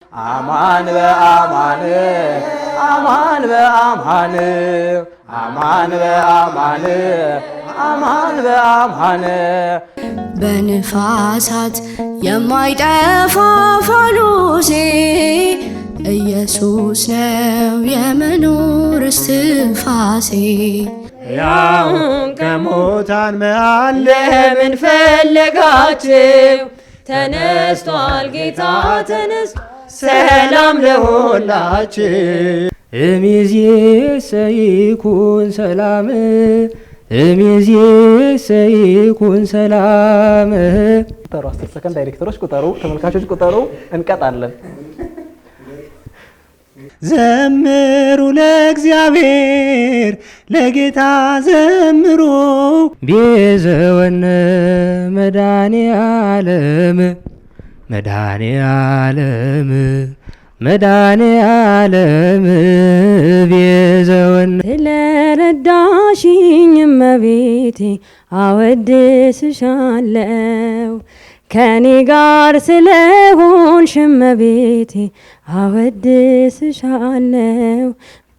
አማን በአማን አማን በአማን አማን በአማን አማን በአማን በንፋሳት የማይጠፋ ፋኖሴ ኢየሱስ ነው የመኖር እስትንፋሴ። ያው ከሙታን መሃል ለምን ፈለጋችሁ? ተነስቷል ጌታ ተነስ፣ ሰላም ለሁላችሁ። እምይእዜሰ ይኩን ሰላም እምይእዜሰ ይኩን ሰላም። ቁጠሩ 10 ሰከንድ። ዳይሬክተሮች ቁጠሩ፣ ተመልካቾች ቁጠሩ። እንቀጣለን። ዘምሩ ለእግዚአብሔር ለጌታ ዘምሩ። ቤዘወነ መድኃኔ ዓለም መድኃኔ ዓለም መድኃኔ ዓለም ቤዘወነ። ስለረዳሽኝ እመቤቴ አወድስሻለሁ፣ ከኔ ጋር ስለሆንሽ እመቤቴ አወድስሻለሁ።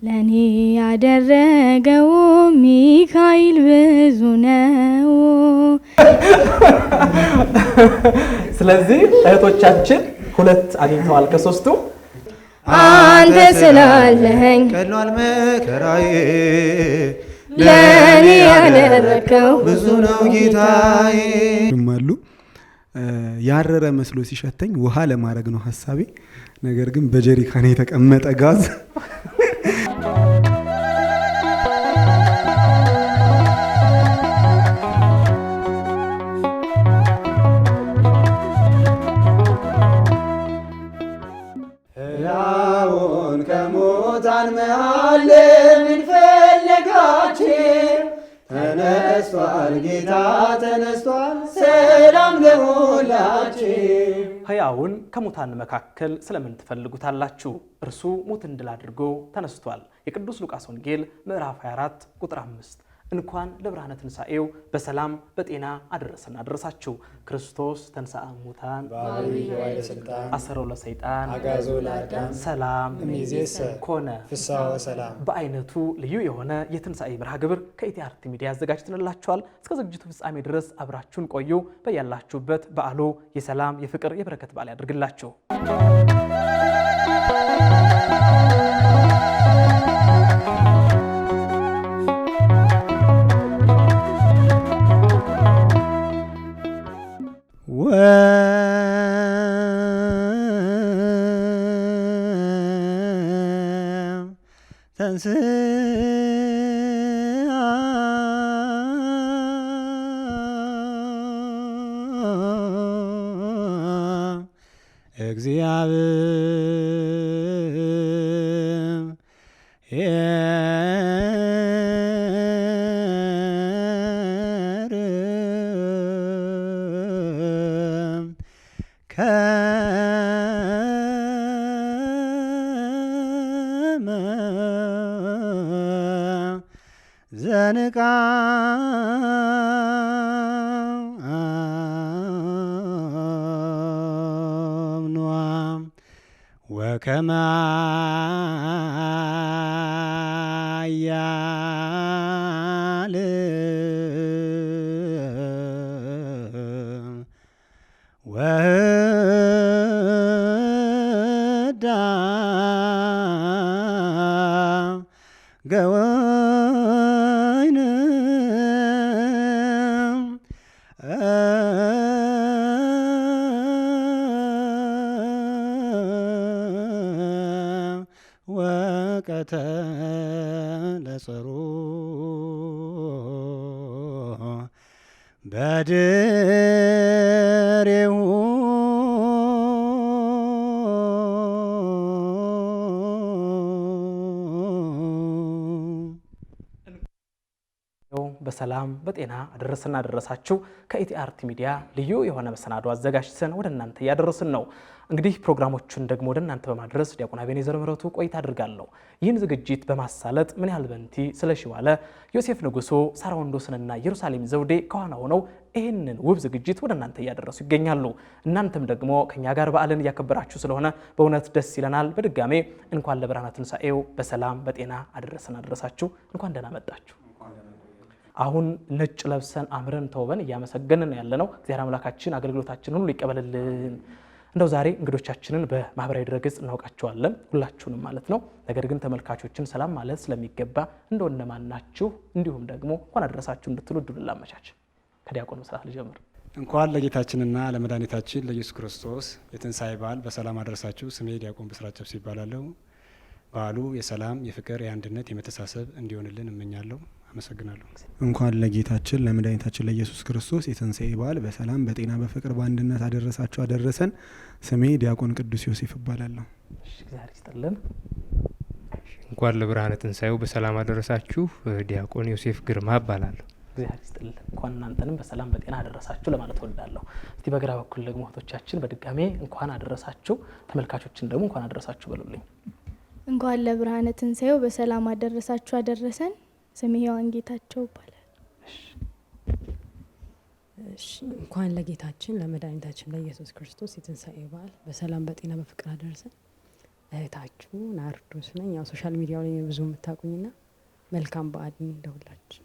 ለኔ ያደረገው ሚካኤል ብዙ ነው። ስለዚህ እህቶቻችን 2 አግኝተዋል ከ3ቱ። አንተ ስላለኸኝ ቀሏል መከራዬ፣ ለኔ ያደረገው ብዙ ነው ጌታዬ። አሉ ያረረ መስሎ ሲሸተኝ ውሃ ለማድረግ ነው ሐሳቤ። ነገር ግን በጀሪካን የተቀመጠ ጋዝ ያውን ከሙታን መሃል ለምን ፈለጋችሁ? ተነስቷል ጌታ ተነስቷል፣ ሰላም ለሁላችሁ። ሕያውን ከሙታን መካከል ስለምን ትፈልጉታላችሁ? እርሱ ሙትን ድል አድርጎ ተነስቷል። የቅዱስ ሉቃስ ወንጌል ምዕራፍ 24 ቁጥር 5። እንኳን ለብርሃነ ትንሣኤው በሰላም በጤና አደረሰን አደረሳችሁ። ክርስቶስ ተንሥአ እሙታን አሰሮ ለሰይጣን ሰላም እምይእዜሰ ኮነ ፍስሐ ወሰላም። በአይነቱ ልዩ የሆነ የትንሣኤ መርሃ ግብር ከኢቲአርቲ ሚዲያ አዘጋጅተንላችኋል። እስከ ዝግጅቱ ፍጻሜ ድረስ አብራችሁን ቆዩ። በያላችሁበት በዓሉ የሰላም የፍቅር የበረከት በዓል ያድርግላችሁ። ተንሥአ ዘንቃ ወከመ ኃያል ወህዳም ገወይን ወቀተለ ጸሩ በድሬሁ በሰላም በጤና አደረሰና አደረሳችሁ። ከኢቲአርት ሚዲያ ልዩ የሆነ መሰናዶ አዘጋጅተን ወደ እናንተ ያደረስን ነው። እንግዲህ ፕሮግራሞቹን ደግሞ ወደ እናንተ በማድረስ ዲያቆን አቤኔዘር ምህረቱ ቆይታ አድርጋለሁ። ይህን ዝግጅት በማሳለጥ ምን ያህል በንቲ ስለሽዋለ ዮሴፍ ንጉሶ፣ ሳራ ወንዶስንና ኢየሩሳሌም ዘውዴ ከኋላ ሆነው ይህንን ውብ ዝግጅት ወደ እናንተ እያደረሱ ይገኛሉ። እናንተም ደግሞ ከኛ ጋር በዓልን እያከበራችሁ ስለሆነ በእውነት ደስ ይለናል። በድጋሜ እንኳን ለብርሃነ ትንሣኤው በሰላም በጤና አደረሰን አደረሳችሁ። እንኳን ደህና መጣችሁ። አሁን ነጭ ለብሰን አምረን ተውበን እያመሰገንን ያለነው እግዚአብሔር አምላካችን አገልግሎታችን ሁሉ ይቀበልልን። እንደው ዛሬ እንግዶቻችንን በማህበራዊ ድረገጽ እናውቃቸዋለን ሁላችሁንም ማለት ነው። ነገር ግን ተመልካቾችን ሰላም ማለት ስለሚገባ እንደው እነማን ናችሁ እንዲሁም ደግሞ እንኳን አደረሳችሁ እንድትሉ እድሉን ላመቻች። ከዲያቆን መስራት ልጀምር። እንኳን ለጌታችንና ለመድኃኒታችን ለኢየሱስ ክርስቶስ የትንሣኤ በዓል በሰላም አደረሳችሁ። ስሜ ዲያቆን ብስራት ጨብስ ይባላለሁ። በዓሉ የሰላም የፍቅር የአንድነት የመተሳሰብ እንዲሆንልን እመኛለሁ። አመሰግናለሁ። እንኳን ለጌታችን ለመድኃኒታችን ለኢየሱስ ክርስቶስ የትንሣኤ በዓል በሰላም በጤና በፍቅር በአንድነት አደረሳችሁ አደረሰን። ስሜ ዲያቆን ቅዱስ ዮሴፍ እባላለሁ። እግዚአብሔር ይስጥልን። እንኳን ለብርሃነ ትንሣኤው በሰላም አደረሳችሁ። ዲያቆን ዮሴፍ ግርማ እባላለሁ። እግዚአብሔር ይስጥልን። እንኳን እናንተንም በሰላም በጤና አደረሳችሁ ለማለት ወዳለሁ። እስቲ በግራ በኩል ደግሞ እህቶቻችን በድጋሜ እንኳን አደረሳችሁ፣ ተመልካቾችን ደግሞ እንኳን አደረሳችሁ በሉልኝ። እንኳን ለብርሃነ ትንሣኤው በሰላም አደረሳችሁ አደረሰን። ስሜ ሔዋን ጌታቸው ይባላል። እንኳን ለጌታችን ለመድኃኒታችን ለኢየሱስ ክርስቶስ የትንሣኤ በዓል በሰላም በጤና በፍቅር አደረሰን። እህታችሁ ናርዶስ ነኝ። ያው ሶሻል ሚዲያው ላይ ብዙ የምታውቁኝና መልካም በዓል እንደሁላችን።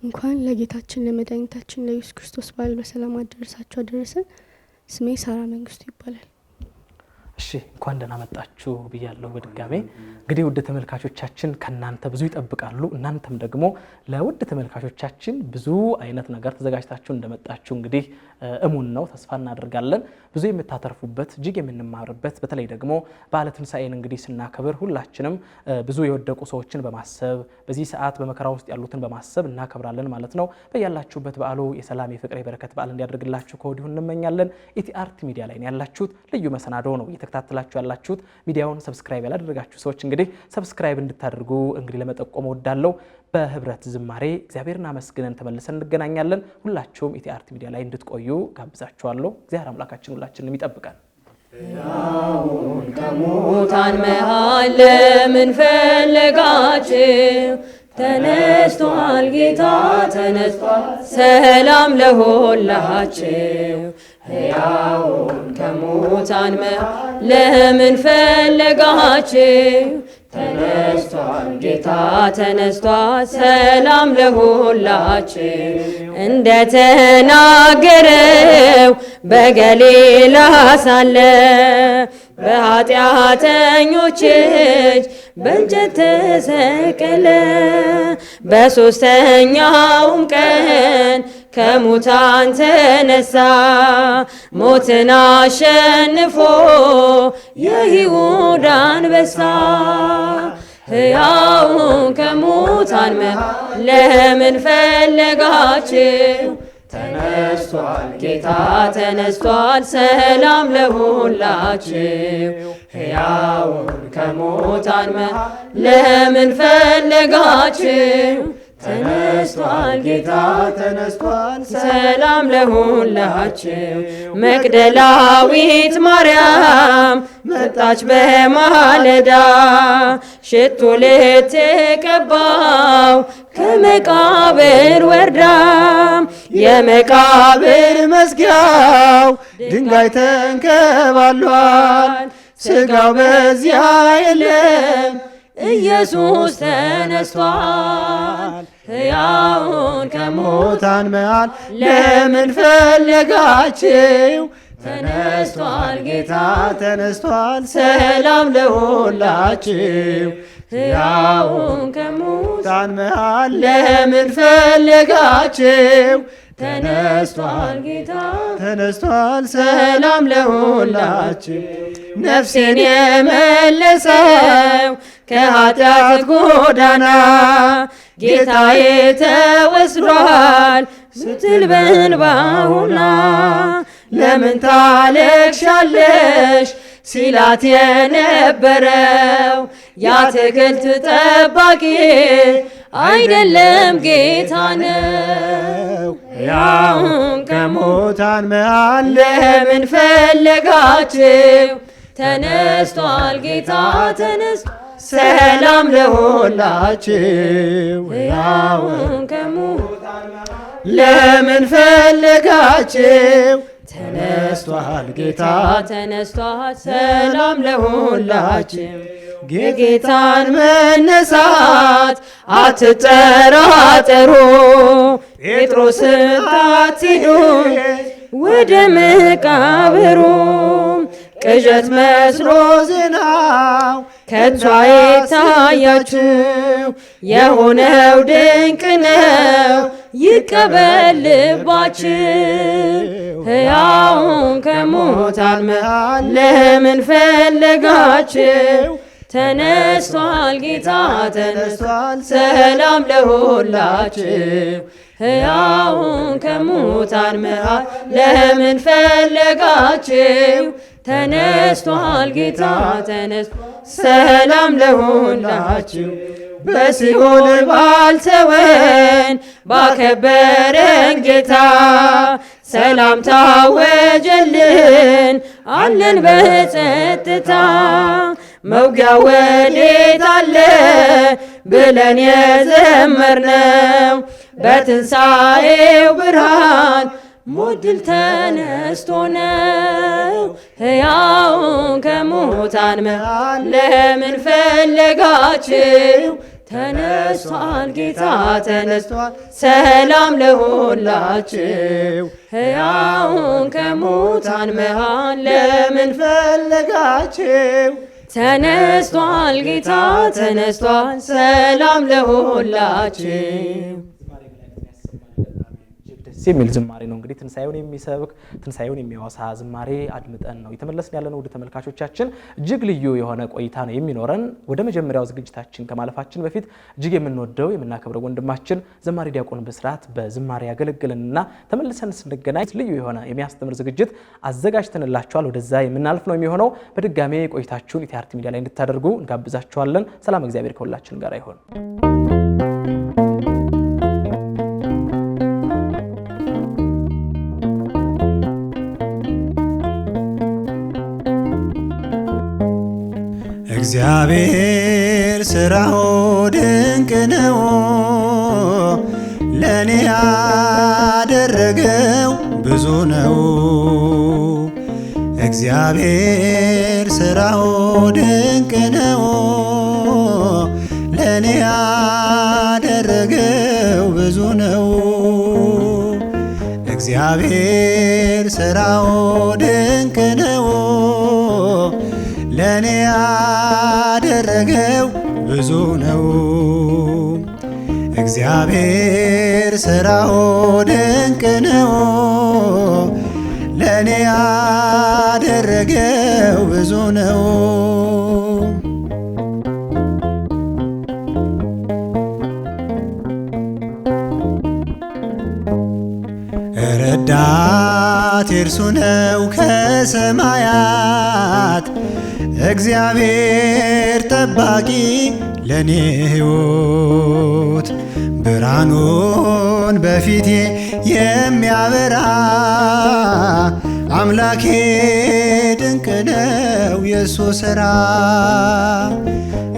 እንኳን ለጌታችን ለመድኃኒታችን ለኢየሱስ ክርስቶስ በዓል በሰላም አደረሳችሁ አደረሰን። ስሜ ሳራ መንግስቱ ይባላል። እሺ እንኳን ደህና መጣችሁ ብያለሁ በድጋሜ። እንግዲህ ውድ ተመልካቾቻችን ከናንተ ብዙ ይጠብቃሉ። እናንተም ደግሞ ለውድ ተመልካቾቻችን ብዙ አይነት ነገር ተዘጋጅታችሁ እንደመጣችሁ እንግዲህ እሙን ነው፣ ተስፋ እናደርጋለን። ብዙ የምታተርፉበት እጅግ የምንማርበት በተለይ ደግሞ በዓለ ትንሣኤን እንግዲህ ስናከብር ሁላችንም ብዙ የወደቁ ሰዎችን በማሰብ በዚህ ሰዓት በመከራ ውስጥ ያሉትን በማሰብ እናከብራለን ማለት ነው። በያላችሁበት በዓሉ የሰላም የፍቅር የበረከት በዓል እንዲያደርግላችሁ ከወዲሁ እንመኛለን። ኢቲአርት ሚዲያ ላይ ያላችሁት ልዩ መሰናዶ ነው እየተከታተላችሁ ያላችሁት። ሚዲያውን ሰብስክራይብ ያላደረጋችሁ ሰዎች እንግዲህ ሰብስክራይብ እንድታደርጉ እንግዲህ ለመጠቆም ወዳለው በህብረት ዝማሬ እግዚአብሔርን አመስግነን ተመልሰን እንገናኛለን። ሁላችሁም ኢቲአርት ሚዲያ ላይ እንድትቆዩ ጋብዛችኋለሁ። እግዚአብሔር አምላካችን ሁላችንንም ይጠብቃል። ሕያውን ከሙታን መሃል ለምን ፈለጋችሁ? ተነስቷል ጌታ ተነስቷል፣ ሰላም ለሁላችሁ። ሕያውን ከሙታን መሃል ለምን ፈለጋችሁ? ተነስቷል ጌታ ተነስቷል፣ ሰላም ለሁላችሁ። እንደተናገረው በገሊላ ሳለ በኃጢአተኞች እጅ በእንጨት ተሰቀለ። በሦስተኛውም ቀን ከሙታን ተነሳ፣ ሞትን አሸንፎ የይሁዳ አንበሳ። ሕያውን ከሙታን መሃል ለምን ፈለጋችሁ? ተነስቷል ጌታ ተነስቷል፣ ሰላም ለሁላችሁ። ሕያውን ከሙታን መሃል ለምን ፈለጋችሁ? ተነስቷል ጌታ ተነስቷል፣ ሰላም ለሁላችሁ። መግደላዊት ማርያም መጣች በማለዳ፣ ሽቱ ልትቀባው ከመቃብር ወርዳ። የመቃብር መዝጊያው ድንጋይ ተንከባሏል፣ ስጋው በዚያ የለም ኢየሱስ ተነስቷል። ሕያውን ከሙታን መሃል ለምን ፈለጋችሁ? ተነስቷል ጌታ ተነስቷል፣ ሰላም ለሁላችሁ። ሕያውን ከሙታን መሃል ለምን ፈለጋችሁ? ተነስቷል ጌታ ተነስቷል፣ ሰላም ለሁላችሁ። ነፍሴን የመለሰው ከኃጢአት ጎዳና ጌታዬ ተወስዷል ስትል በእንባውና ለምን ታለቅሻለሽ ሲላት የነበረው የአትክልት ጠባቂ አይደለም ጌታ ነው። ሕያው ከሙታን መሃል ለምን ፈለጋችሁ? ተነስቷል ጌታ ተነስቷል። ሰላም ለሁላችሁ። ሕያው ከሙታን ለምን ፈለጋችሁ? ተነስቷል ጌታ ተነስቷል። ሰላም ለሁላችሁ። የጌታን መነሳት አትጠራጠሩ። ጴጥሮስን አትሂዱ ወደ መቃብሩ ቅዠት መስሎ ዝናው ከቶ አይታያችሁ። የሆነው ድንቅ ነው ይቀበል ልባችሁ። ሕያውን ከሙታን መሃል ለምን ፈለጋችሁ? ተነስቷል ጌታ ተነስቷል። ሰላም ለሁላችሁ። ሕያውን ከሙታን መሃል ለምን ፈለጋችሁ? ተነስቷል ጌታ ተነስቷል። ሰላም ለሁላችሁ። በሲኦል ባልተወን ባከበረን ጌታ ሰላም ታወጀልን አለን በጸጥታ። መውጊያ ወዴት አለ ብለን የዘመርነው በትንሣኤው ብርሃን ሞት ድል ተነስቶ ነው። ሕያውን ከሙታን መሃል ለምን ፈለጋችሁ? ተነስቷል ጌታ ተነስቷል። ሰላም ለሁላችሁ። ሕያውን ከሙታን መሃል ለምን ፈለጋችሁ? ተነስቷል ጌታ ተነስቷል። ሰላም ለሁላችሁ። የሚል ዝማሬ ነው። እንግዲህ ትንሳኤውን የሚሰብክ ትንሳኤውን የሚያወሳ ዝማሬ አድምጠን ነው የተመለስን ያለነው። ወደ ተመልካቾቻችን እጅግ ልዩ የሆነ ቆይታ ነው የሚኖረን። ወደ መጀመሪያው ዝግጅታችን ከማለፋችን በፊት እጅግ የምንወደው የምናከብረው ወንድማችን ዘማሪ ዲያቆን ብስራት በዝማሬ ያገለግልንና ተመልሰን ስንገናኝ ልዩ የሆነ የሚያስተምር ዝግጅት አዘጋጅተንላችኋል። ወደዛ የምናልፍ ነው የሚሆነው። በድጋሜ ቆይታችሁን ኢቲአርቲ ሚዲያ ላይ እንድታደርጉ እንጋብዛችኋለን። ሰላም እግዚአብሔር ከሁላችን ጋር ይሁን። እግዚአብሔር ሥራው ድንቅ ነው፣ ለእኔ ያደረገው ብዙ ነው። እግዚአብሔር ሥራው ድንቅ ነው፣ ለእኔ ያደረገው ብዙ ነው። እግዚአብሔር ሥራው ድንቅ ነው፣ ለእኔ ያደረገው ብዙ ነው። እግዚአብሔር ሥራው ድንቅ ነው፣ ለእኔ ያደረገው ብዙ ነው። ረዳት እርሱ ነው ከሰማያት፣ እግዚአብሔር ጠባቂ ለኔ ሕይወት። ብርሃኑን በፊቴ የሚያበራ አምላኬ ድንቅ ነው የሱ ሥራ።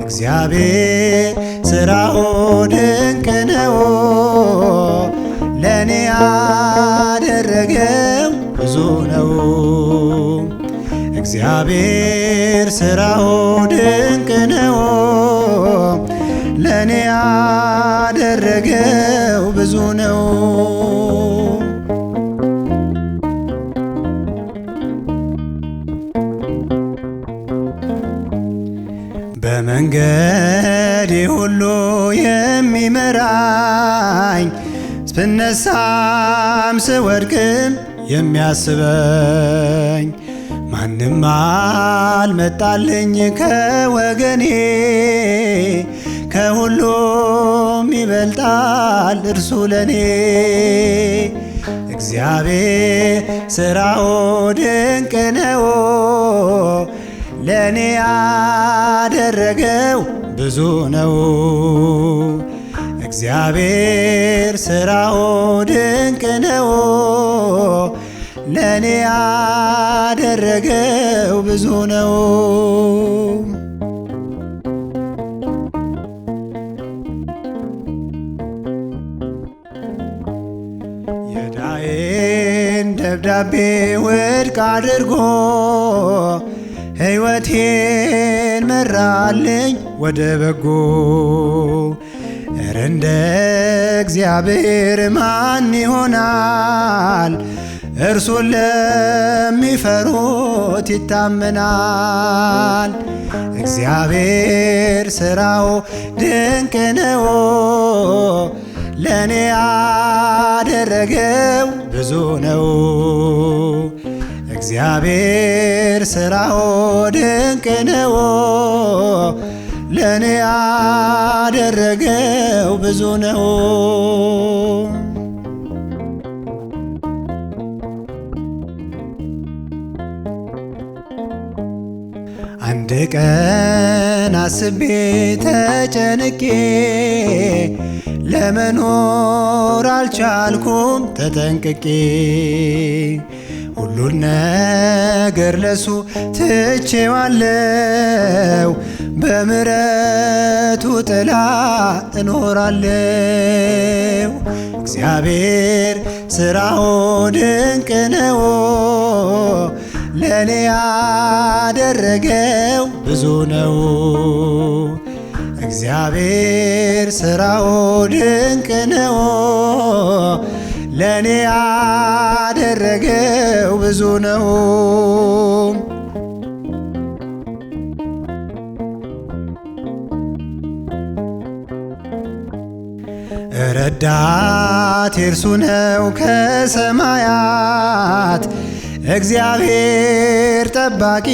እግዚአብሔር ሥራው ድንቅ ነው፣ ለእኔ ያደረገው ብዙ ነው። እግዚአብሔር ሥራው ድንቅ ነው፣ ለእኔ ያደረገው ብዙ ነው። በመንገዴ ሁሉ የሚመራኝ፣ ስነሳም ስወድቅም የሚያስበኝ፣ ማንም አልመጣልኝ ከወገኔ፣ ከሁሉም ይበልጣል እርሱ ለኔ። እግዚአብሔር ሥራው ድንቅ ነው፣ ለእኔ ያደረገው ብዙ ነው። እግዚአብሔር ሥራው ድንቅ ነው። ለእኔ ያደረገው ብዙ ነው። የዳዬን ደብዳቤ ውድቅ አድርጎ ሕይወቴን መራልኝ ወደ በጎ። እረ እንደ እግዚአብሔር ማን ይሆናል? እርሱን ለሚፈሩት ይታመናል። እግዚአብሔር ሥራው ድንቅ ነው። ለእኔ ያደረገው ብዙ ነው። እግዚአብሔር ሥራው ድንቅ ነው። ለእኔ ያደረገው ብዙ ነው። አንድ ቀን አስቤ ተጨንቄ ለመኖር አልቻልኩም ተጠንቅቄ። ሁሉን ነገር ለሱ ትቼዋለሁ፣ በምሕረቱ ጥላ እኖራለሁ። እግዚአብሔር ሥራው ድንቅ ነው። ለእኔ ያደረገው ብዙ ነው። እግዚአብሔር ሥራው ድንቅ ነው። ለእኔ ያደረገው ብዙ ነው። ረዳቴ እርሱ ነው ከሰማያት፣ እግዚአብሔር ጠባቂ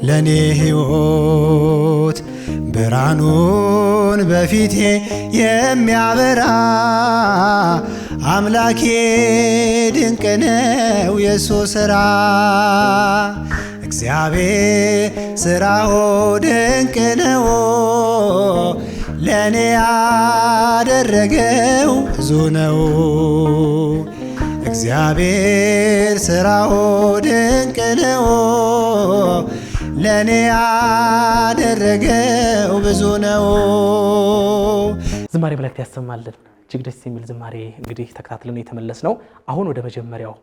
ለእኔ ሕይወት። ብርሃኑን በፊቴ የሚያበራ አምላኬ ድንቅ ነው የሱ ሥራ። እግዚአብሔር ሥራው ድንቅ ነው። ለእኔ ያደረገው ብዙ ነው። እግዚአብሔር ሥራው ድንቅ ነው። ለእኔ ያደረገው ብዙ ነው። ዝማሬ መላእክት ያሰማልን። እጅግ ደስ የሚል ዝማሬ እንግዲህ ተከታትለን የተመለስ ነው። አሁን ወደ መጀመሪያው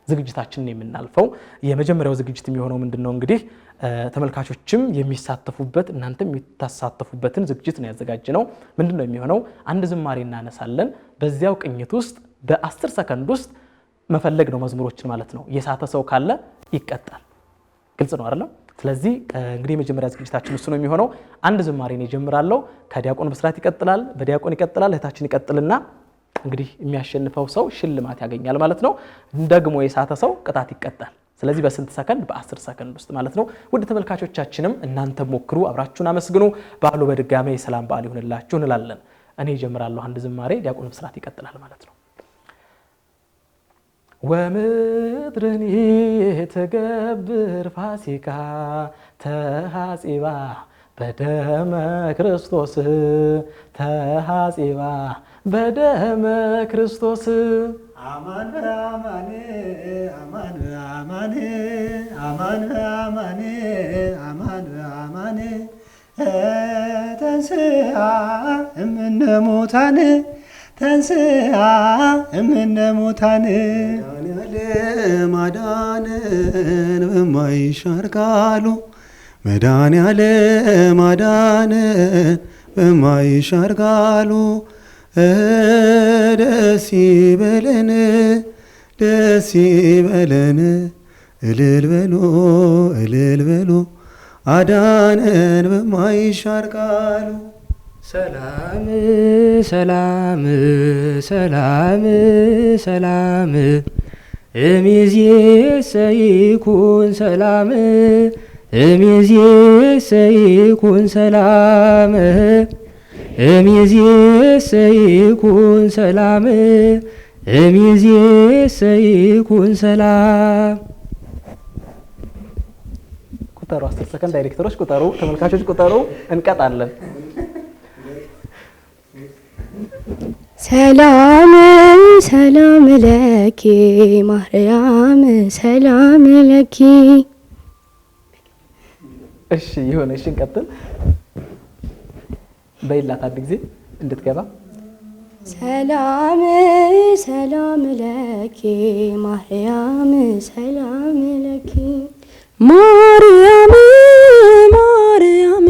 ዝግጅታችንን የምናልፈው የመጀመሪያው ዝግጅት የሚሆነው ምንድነው? እንግዲህ ተመልካቾችም የሚሳተፉበት እናንተም የምታሳተፉበትን ዝግጅት ነው ያዘጋጀነው። ምንድነው የሚሆነው? አንድ ዝማሬ እናነሳለን። በዚያው ቅኝት ውስጥ በ10 ሰከንድ ውስጥ መፈለግ ነው መዝሙሮችን ማለት ነው። የሳተ ሰው ካለ ይቀጣል። ግልጽ ነው አይደል? ስለዚህ እንግዲህ የመጀመሪያ ዝግጅታችን እሱ ነው የሚሆነው። አንድ ዝማሬን እጀምራለሁ። ከዲያቆን ብስራት ይቀጥላል፣ በዲያቆን ይቀጥላል፣ እህታችን ይቀጥልና እንግዲህ የሚያሸንፈው ሰው ሽልማት ያገኛል ማለት ነው። ደግሞ የሳተ ሰው ቅጣት ይቀጣል። ስለዚህ በስንት ሰከንድ? በ10 ሰከንድ ውስጥ ማለት ነው። ውድ ተመልካቾቻችንም እናንተ ሞክሩ፣ አብራችሁን አመስግኑ። በዓሉ በድጋሚ የሰላም በዓል ይሁንላችሁ እንላለን። እኔ እጀምራለሁ አንድ ዝማሬ፣ ዲያቆን ብስራት ይቀጥላል ማለት ነው። ወምድርን የተገብር ፋሲካ ተሐጺባ በደመ ክርስቶስ ተሐጺባ በደመ ክርስቶስ። አማን አማን አማን አማን አማን አማን አማን አማን ተንሥአ እምነ ሙታን ተንሥአ እምነ ሙታን። መድኃኔዓለም አዳነን በማይሻር ቃሉ፣ መድኃኔዓለም አዳነን በማይሻር ቃሉ። ደስ ይበለን ደስ ይበለን፣ እልል በሉ እልል በሉ፣ አዳነን በማይሻር ቃሉ። ሰላም ሰላም ሰላም ሰላም እምይእዜሰ ይኩን ሰላም እምይእዜሰ ይኩን ሰላም እምይእዜሰ ይኩን ሰላም እምይእዜሰ ይኩን ሰላም። ቁጠሩ፣ 10 ሰከንድ ዳይሬክተሮች ቁጠሩ፣ ተመልካቾች ቁጠሩ፣ እንቀጣለን። ሰላም ሰላም ለኪ ማርያም ሰላም ለኪ። እሺ ይሁን። እሺ እንቀጥል። በይላት አንድ ጊዜ እንድትገባ። ሰላም ሰላም ለኪ ማርያም ሰላም ለኪ። ማርያም ማርያም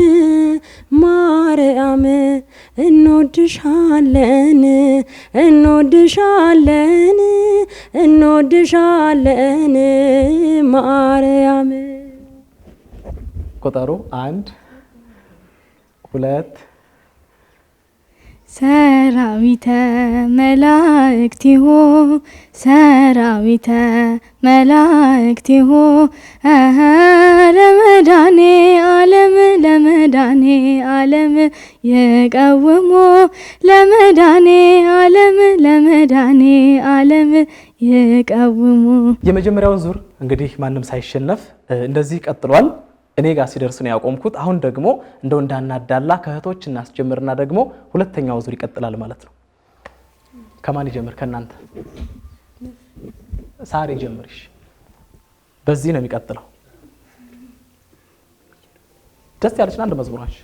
ማርያም እንወድሻለን እንወድሻለን እንወድሻለን ማርያም። ቁጠሩ 1 2 ሰራዊተ መላእክቲሁ ሰራዊተ መላእክቲሁ ለመድኃኔ ዓለም ለመድኃኔ ዓለም ይቀውሙ ለመድኃኔ ዓለም ለመድኃኔ ዓለም ይቀውሙ። የመጀመሪያውን ዙር እንግዲህ ማንም ሳይሸነፍ እንደዚህ ቀጥሏል። እኔ ጋር ሲደርስ ነው ያቆምኩት። አሁን ደግሞ እንደው እንዳናዳላ ከእህቶች እናስጀምርና ደግሞ ሁለተኛው ዙር ይቀጥላል ማለት ነው። ከማን ይጀምር? ከእናንተ ሳሪ ጀምርሽ። በዚህ ነው የሚቀጥለው። ደስ ያለችን አንድ መዝሙራች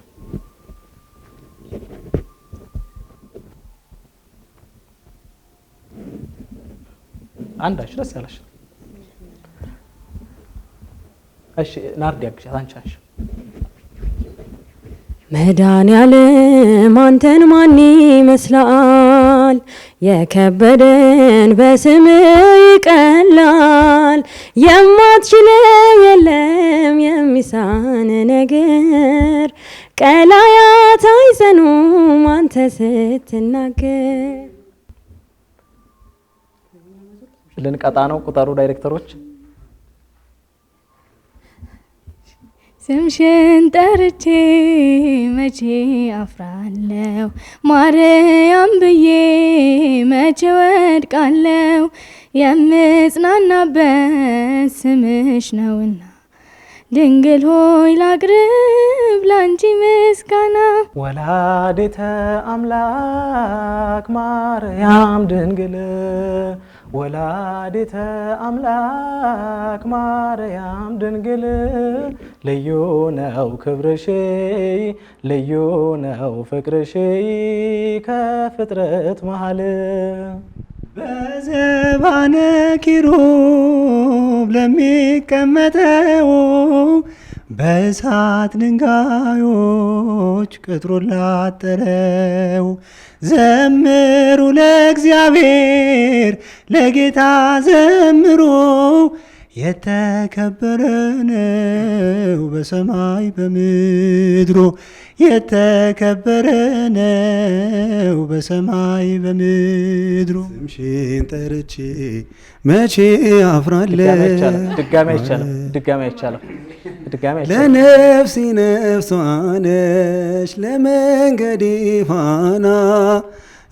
አንዳች ደስ ያለች። እሺ ናርዲ ያግሽ አንቻሽ። መድኃኔዓለም አንተን ማን ይመስላል? የከበደን በስም ይቀላል። የማትችለው የለም የሚሳን ነገር። ቀላያት አይጸኑም አንተ ስትናገር። ልንቀጣ ነው። ቁጠሩ ዳይሬክተሮች። ስምሽን ጠርቼ መቼ አፍራለሁ? ማርያም ብዬ መቼ ወድቃለሁ? የምጽናናበት ስምሽ ነውና ድንግል ሆይ ላቅርብ ላንቺ ምስጋና። ወላዲተ አምላክ ማርያም ድንግል ወላዲተ አምላክ ማርያም ድንግል ልዩ ነው ክብርሽ ልዩ ነው ፍቅርሽ ከፍጥረት መሃል። በዘባነ ኪሩብ ለሚቀመጠው በእሳት ድንጋዮች ቅጥሩን ላጠረው ዘምሩ ለእግዚአብሔር ለጌታ ዘምሩ። የተከበረ ነው በሰማይ በምድሩ የተከበረ ነው በሰማይ በምድሩ። ስምሽን ጠርቼ መቼ አፍራለሁ? ድጋሚ አይቻልም። ለነፍሴ ነፍሷ ነሽ ለመንገዴ ፋና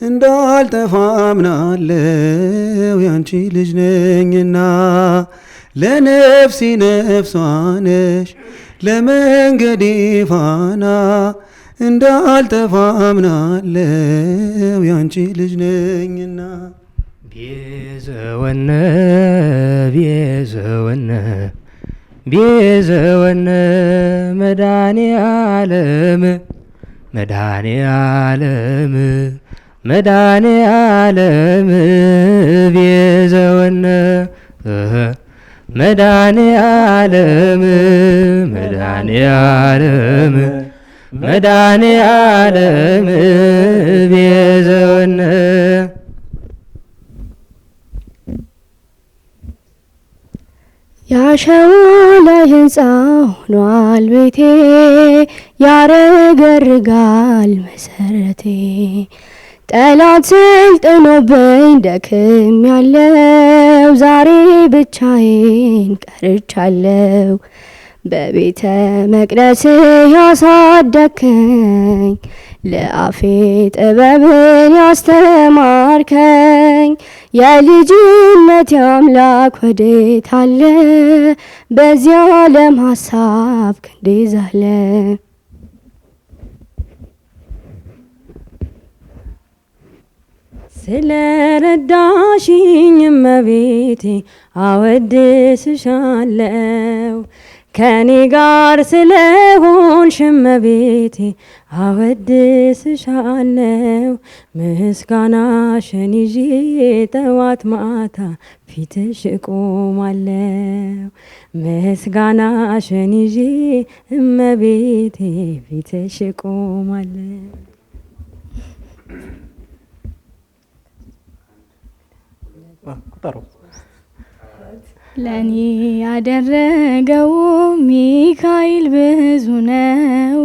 እንዳልጠፋ አምናለሁ ያንቺ ልጅ ነኝና። ለነፍሴ ነፍሷ ነሽ ለመንገዴ ፋና እንዳልጠፋ አምናለሁ ያንቺ ልጅ ነኝና። ቤዘወነ ቤዘወነ ቤዘወነ መድኃኔዓለም መድኃኔዓለም መድኃኔዓለም ቤዘወነ መድኃኔዓለም መድኃኔዓለም መድኃኔዓለም ቤዘወነ። ያሸዋለ ሕንፃ ሆኗል ቤቴ ያረገርጋል መሰረቴ። ጠላት ስልጥኖብኝ ደክም ያለው ዛሬ ብቻዬን ቀርቻለሁ። በቤተ መቅደስ ያሳደከኝ ለአፌ ጥበብን ያስተማርከኝ የልጅነት አምላክ ወዴት አለ? በዚያ ዓለም ሀሳብ ክንዴ ዛለ። ስለ ረዳሽኝ እመቤቴ አወድስሻለው። ከኔ ጋር ስለሆንሽ እመቤቴ አወድስሻለው። ምስጋናሽን ይዤ ጠዋት ማታ ፊትሽ እቆማለው። ምስጋናሽን ይዤ እመቤቴ ፊትሽ እቆማለው። ለኔ ያደረገው ሚካኤል ብዙ ነው።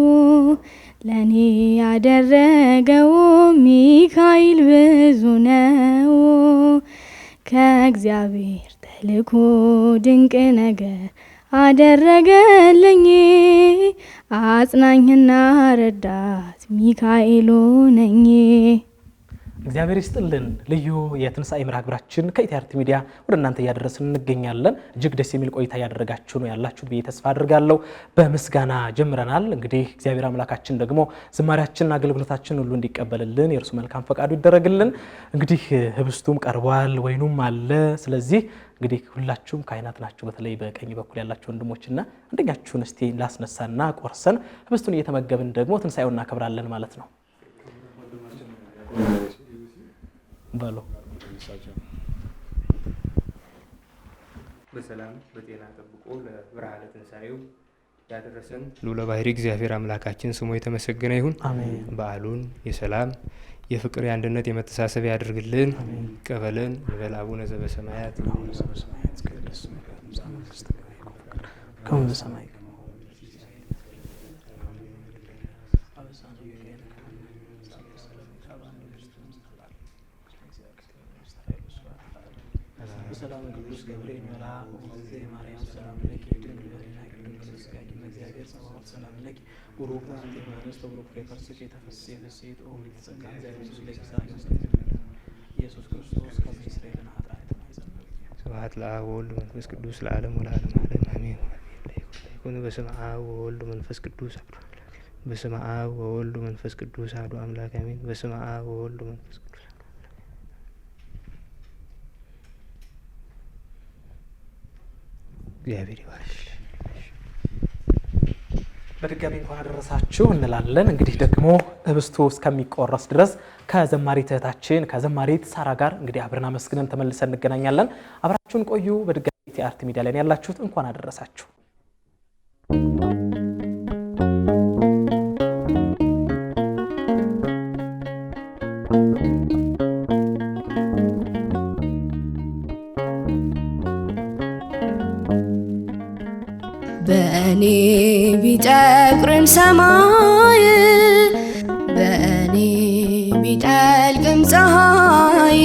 ለኔ ያደረገው ሚካኤል ብዙ ነው። ከእግዚአብሔር ተልኮ ድንቅ ነገር አደረገልኝ። አጽናኝና ረዳት ሚካኤል ነኝ። እግዚአብሔር ይስጥልን። ልዩ የትንሣኤ መርሃ ግብራችን ከኢቲአርቲ ሚዲያ ወደ እናንተ እያደረስን እንገኛለን። እጅግ ደስ የሚል ቆይታ እያደረጋችሁ ነው ያላችሁት ብዬ ተስፋ አድርጋለሁ። በምስጋና ጀምረናል። እንግዲህ እግዚአብሔር አምላካችን ደግሞ ዝማሪያችንና አገልግሎታችን ሁሉ እንዲቀበልልን የእርሱ መልካም ፈቃዱ ይደረግልን። እንግዲህ ህብስቱም ቀርቧል፣ ወይኑም አለ። ስለዚህ እንግዲህ ሁላችሁም ካህናት ናችሁ። በተለይ በቀኝ በኩል ያላችሁ ወንድሞችና አንደኛችሁን እስቲ ላስነሳና ቆርሰን ህብስቱን እየተመገብን ደግሞ ትንሣኤውን እናከብራለን ማለት ነው። በሎ በሰላም በጤና ጠብቆ ለብርሃነ ትንሣኤው ያደረሰን ልዑለ ባሕርይ እግዚአብሔር አምላካችን ስሙ የተመሰገነ ይሁን። በዓሉን የሰላም የፍቅር የአንድነት የመተሳሰቢያ ያድርግልን። ቀበለን እንበል። አቡነ ዘበሰማያት ሰላም ቅዱስ ገብርኤል መልአኩ ማርያም ሰላም ለኪ ድንግል በኅሊናኪ ድንግል በሥጋኪ እግዚአብሔር ጸባኦት ሰላም ለኪ ቡሩክ አንቲ እምአንስት ወቡሩክ ፍሬ ከርሥኪ ተፈሥሒ ፍሥሕት ኦ ምልዕተ ጸጋ እግዚአብሔር ኢየሱስ ክርስቶስ ከመ ይስረይ ለነ ኃጢአተነ ይዘምር። ስብሐት ለአብ ወወልድ ወመንፈስ ቅዱስ ለዓለሙ ለዓለመ ዓለም አሜን። ይኩን በስመ አብ ወወልድ ወመንፈስ ቅዱስ በስመ አብ ወወልድ ወመንፈስ ቅዱስ አሐዱ አምላክ አሜን። በስመ አብ ወወልድ ወመንፈስ ቅዱስ እግዚአብሔር ይባርክ። በድጋሚ እንኳን አደረሳችሁ እንላለን። እንግዲህ ደግሞ ህብስቱ እስከሚቆረስ ድረስ ከዘማሪት እህታችን ከዘማሪት ሳራ ጋር እንግዲህ አብረን አመስግነን ተመልሰን እንገናኛለን። አብራችሁን ቆዩ። በድጋሚ ኢቲአርቲ ሚዲያ ላይ ያላችሁት እንኳን አደረሳችሁ። በእኔ ቢጠቁርም ሰማይ በእኔ ቢጠልቅም ፀሐይ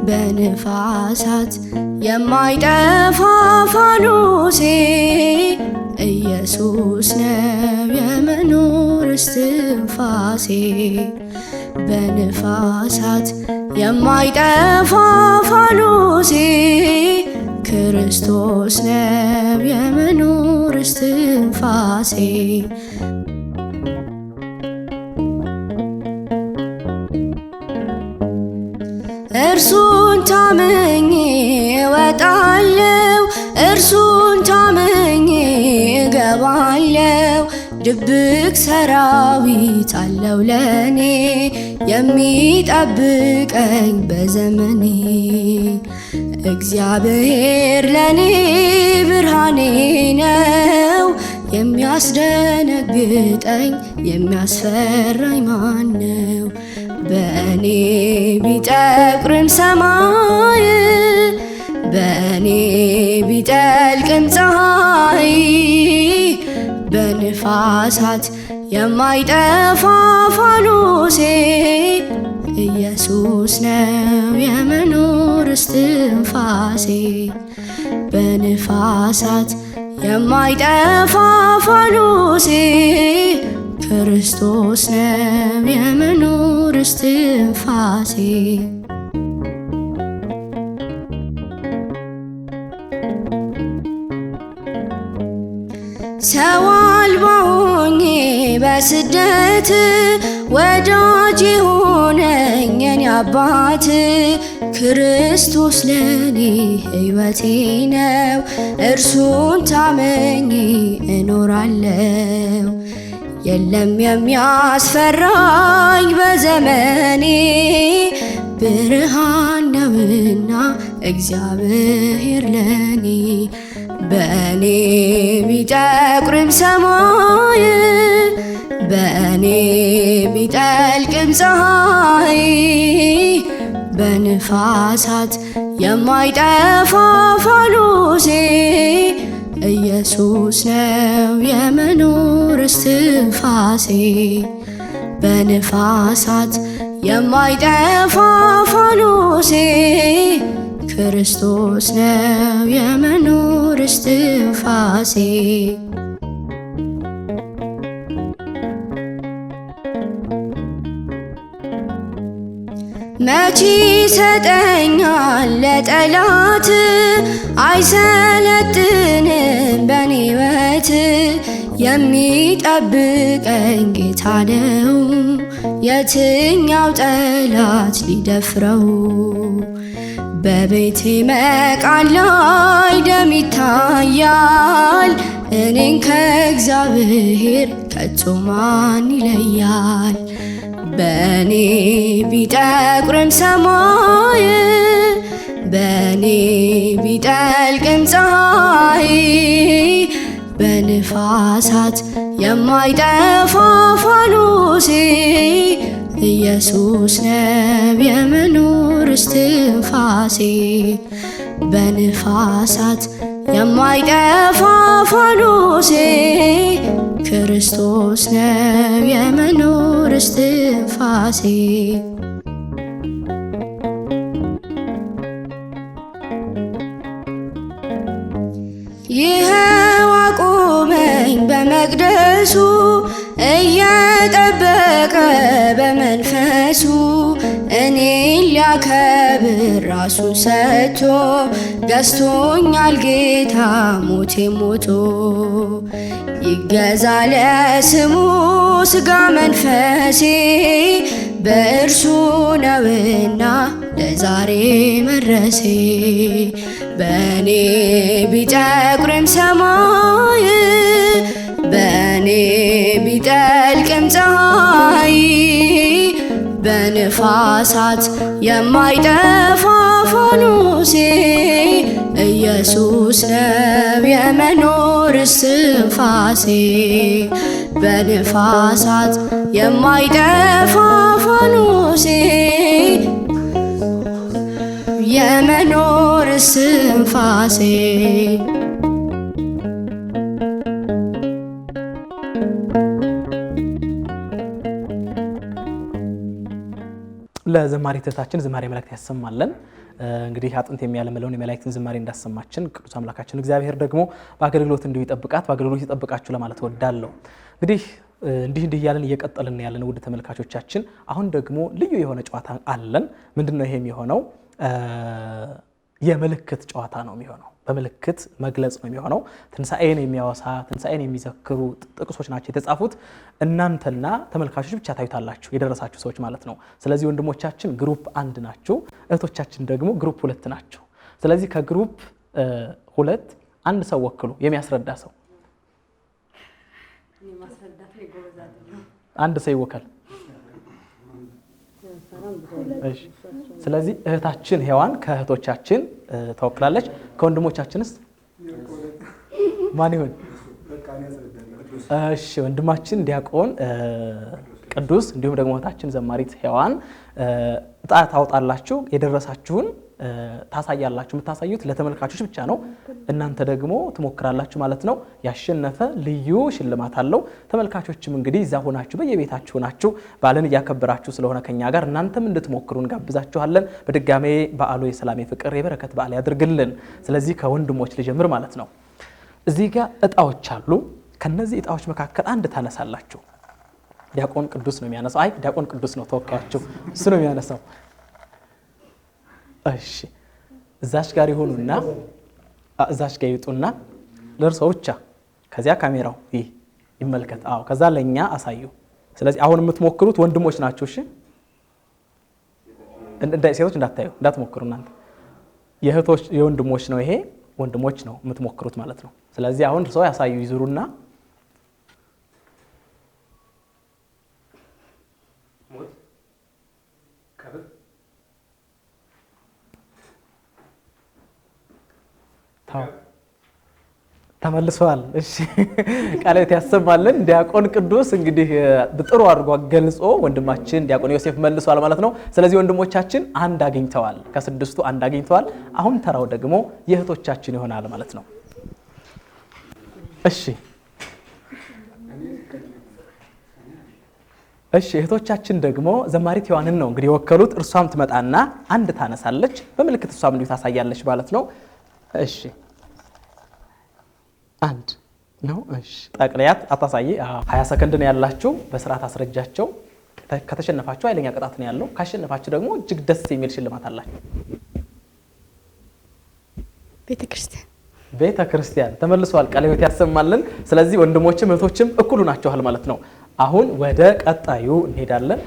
በንፋሳት የማይጠፋ ፋኖሴ ኢየሱስ ነው የመኖር እስትንፋሴ። በንፋሳት የማይጠፋ ፋኖሴ ክርስቶስ ነው የመኖር እስትንፋሴ። እርሱን ታምኜ እወጣለሁ፣ እርሱን ታምኜ እገባለሁ። ድብቅ ሰራዊት አለው ለኔ የሚጠብቀኝ በዘመኔ። እግዚአብሔር ለኔ ብርሃኔ ነው፣ የሚያስደነግጠኝ የሚያስፈራኝ ማን ነው? በእኔ ቢጠቁርም ሰማይ በእኔ ቢጠልቅም ፀሐይ በንፋሳት የማይጠፋ ፋኖሴ ኢየሱስ ነው የመኖር እስትንፋሴ። በንፋሳት የማይጠፋ ፋኖሴ ክርስቶስ ነው የመኖር እስትንፋሴ። ሰው አልባ ሆኜ በስደት ወዳጅ ሆነኝ የኔ አባት ክርስቶስ ለኔ ሕይወቴ ነው እርሱን ታመኜ እኖራለሁ። የለም የሚያስፈራኝ በዘመኔ ብርሃን ነውና እግዚአብሔር ለኔ። በእኔ ቢጠቁርም ሰማይ በእኔ ቢጠልቅም ፀሐይ በንፋሳት የማይጠፋ ፋኖሴ ኢየሱስ ነው የመኖር እስትንፋሴ። በንፋሳት የማይጠፋ ፋኖሴ ክርስቶስ ነው የመኖር እስትንፋሴ። መቼ ሰጠኛል ለጠላት አይሰለጥንም በኔ ሕይወት የሚጠብቀኝ ጌታ ነው የትኛው ጠላት ሊደፍረው። በቤቴ መቃን ላይ ደም ይታያል እኔን ከእግዚአብሔር ከቶ ማን ይለያል። በእኔ ቢጠቁርም ሰማይ በእኔ ቢጠልቅም ፀሐይ በንፋሳት የማይጠፋ ፋኖሴ ኢየሱስ ነው የመኖር እስትንፋሴ። በንፋሳት የማይጠፋ ፋኖሴ ክርስቶስ ነው የመኖር እስትንፋሴ። ይኸው አቆመኝ በመቅደሱ እየጠበቀ በመንፈሱ እኔን ሊያከብር ራሱን ሰጥቶ ገዝቶኛል ጌታ ሞቴ ሞቶ። ይገዛ ለስሙ ሥጋ መንፈሴ በእርሱ ነውና ለዛሬ መድረሴ። በእኔ ቢጠቁርም ሰማይ በእኔ ቢጠልቅም ፀሐይ በንፋሳት የማይጠፋ ፋኖሴ ኢየሱስ ነው የመኖር እስትንፋሴ። በንፋሳት የማይጠፋ ፋኖሴ የመኖር እስትንፋሴ። ለዘማሪት እህታችን ዝማሬ መላእክት ያሰማለን። እንግዲህ አጥንት የሚያለምለውን የመላእክትን ዝማሬ እንዳሰማችን ቅዱስ አምላካችን እግዚአብሔር ደግሞ በአገልግሎት እንዲሁ ይጠብቃት፣ በአገልግሎት ይጠብቃችሁ ለማለት ወዳለሁ። እንግዲህ እንዲህ እያለን እየቀጠልን ያለን ውድ ተመልካቾቻችን፣ አሁን ደግሞ ልዩ የሆነ ጨዋታ አለን። ምንድነው ይሄ የሚሆነው? የምልክት ጨዋታ ነው የሚሆነው። በምልክት መግለጽ ነው የሚሆነው። ትንሣኤን የሚያወሳ ትንሣኤን የሚዘክሩ ጥቅሶች ናቸው የተጻፉት። እናንተና ተመልካቾች ብቻ ታዩታላችሁ፣ የደረሳችሁ ሰዎች ማለት ነው። ስለዚህ ወንድሞቻችን ግሩፕ 1 ናችሁ፣ እህቶቻችን ደግሞ ግሩፕ 2 ናቸው። ስለዚህ ከግሩፕ 2 አንድ ሰው ወክሉ፣ የሚያስረዳ ሰው አንድ ሰው ይወከል። እሺ። ስለዚህ እህታችን ሔዋን ከእህቶቻችን ተወክላለች። ከወንድሞቻችንስ ማን ይሁን? እሺ፣ ወንድማችን ዲያቆን ቅዱስ እንዲሁም ደግሞ እህታችን ዘማሪት ሔዋን እጣ ታውጣላችሁ። የደረሳችሁን ታሳያላችሁ። የምታሳዩት ለተመልካቾች ብቻ ነው። እናንተ ደግሞ ትሞክራላችሁ ማለት ነው። ያሸነፈ ልዩ ሽልማት አለው። ተመልካቾችም እንግዲህ እዛ ሆናችሁ በየቤታችሁ ናችሁ በዓልን እያከበራችሁ ስለሆነ ከኛ ጋር እናንተም እንድትሞክሩ እንጋብዛችኋለን። በድጋሜ በዓሉ የሰላም የፍቅር የበረከት በዓል ያድርግልን። ስለዚህ ከወንድሞች ልጀምር ማለት ነው። እዚህ ጋር እጣዎች አሉ። ከነዚህ እጣዎች መካከል አንድ ታነሳላችሁ። ዲያቆን ቅዱስ ነው የሚያነሳው። አይ ዲያቆን ቅዱስ ነው ተወካያችሁ፣ እሱ ነው የሚያነሳው። እሺ፣ እዛች ጋር ይሆኑና እዛች ጋር ይጡና ለእርሶ ብቻ ከዚያ ካሜራው ይመልከት። አዎ ከዛ ለኛ አሳዩ። ስለዚህ አሁን የምትሞክሩት ወንድሞች ናቸው። እሺ ሴቶች እንዳትሞክሩ እናንተ የእህቶች የወንድሞች ነው። ይሄ ወንድሞች ነው የምትሞክሩት ማለት ነው። ስለዚህ አሁን ሰው ያሳዩ ይዙሩና ተመልሰዋል። እሺ ቃልዎት ያሰማልን። ዲያቆን ቅዱስ እንግዲህ ጥሩ አድርጎ ገልጾ ወንድማችን ዲያቆን ዮሴፍ መልሷል ማለት ነው። ስለዚህ ወንድሞቻችን አንድ አግኝተዋል፣ ከስድስቱ አንድ አግኝተዋል። አሁን ተራው ደግሞ የእህቶቻችን ይሆናል ማለት ነው። እሺ እህቶቻችን ደግሞ ዘማሪት ሔዋንን ነው እንግዲህ የወከሉት። እርሷም ትመጣና አንድ ታነሳለች፣ በምልክት እሷም እንዲሁ ታሳያለች ማለት ነው። እሺ አንድ ነው። እሺ ጠቅለያት አታሳይ። 20 ሰከንድ ነው ያላችሁ። በስርዓት አስረጃቸው። ከተሸነፋችሁ ኃይለኛ ቅጣት ነው ያለው። ካሸነፋችሁ ደግሞ እጅግ ደስ የሚል ሽልማት አላችሁ። ቤተክርስቲያን ተመልሷል። ቃለ ሕይወት ያሰማልን። ስለዚህ ወንድሞችም እህቶችም እኩሉ ናቸዋል ማለት ነው። አሁን ወደ ቀጣዩ እንሄዳለን።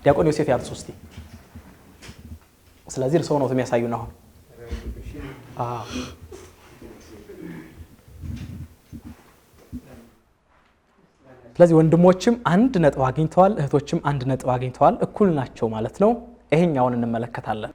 ዲያቆን ዮሴፍ ያርሱ እስቲ። ስለዚህ እርስዎ ነው የሚያሳዩን አሁን። ስለዚህ ወንድሞችም 1 ነጥብ አግኝተዋል፣ እህቶችም 1 ነጥብ አግኝተዋል። እኩል ናቸው ማለት ነው። ይሄኛውን እንመለከታለን።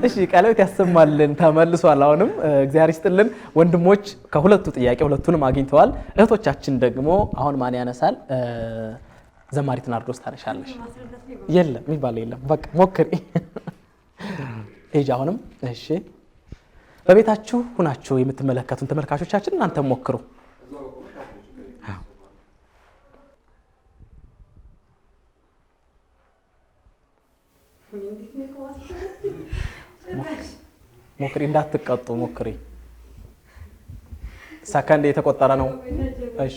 እሺ ቃለ ሕይወት ያሰማልን። ተመልሷል። አሁንም እግዚአብሔር ይስጥልን። ወንድሞች ከሁለቱ ጥያቄ ሁለቱንም አግኝተዋል። እህቶቻችን ደግሞ አሁን ማን ያነሳል? ዘማሪት ናርዶስ ታነሻለሽ። የለም የሚባል የለም። በቃ ሞክሪ ሂጂ አሁንም። እሺ በቤታችሁ ሁናችሁ የምትመለከቱን ተመልካቾቻችን እናንተም ሞክሩ። ሞክሪ፣ እንዳትቀጡ ሞክሪ። ሰከንድ የተቆጠረ ነው። እሺ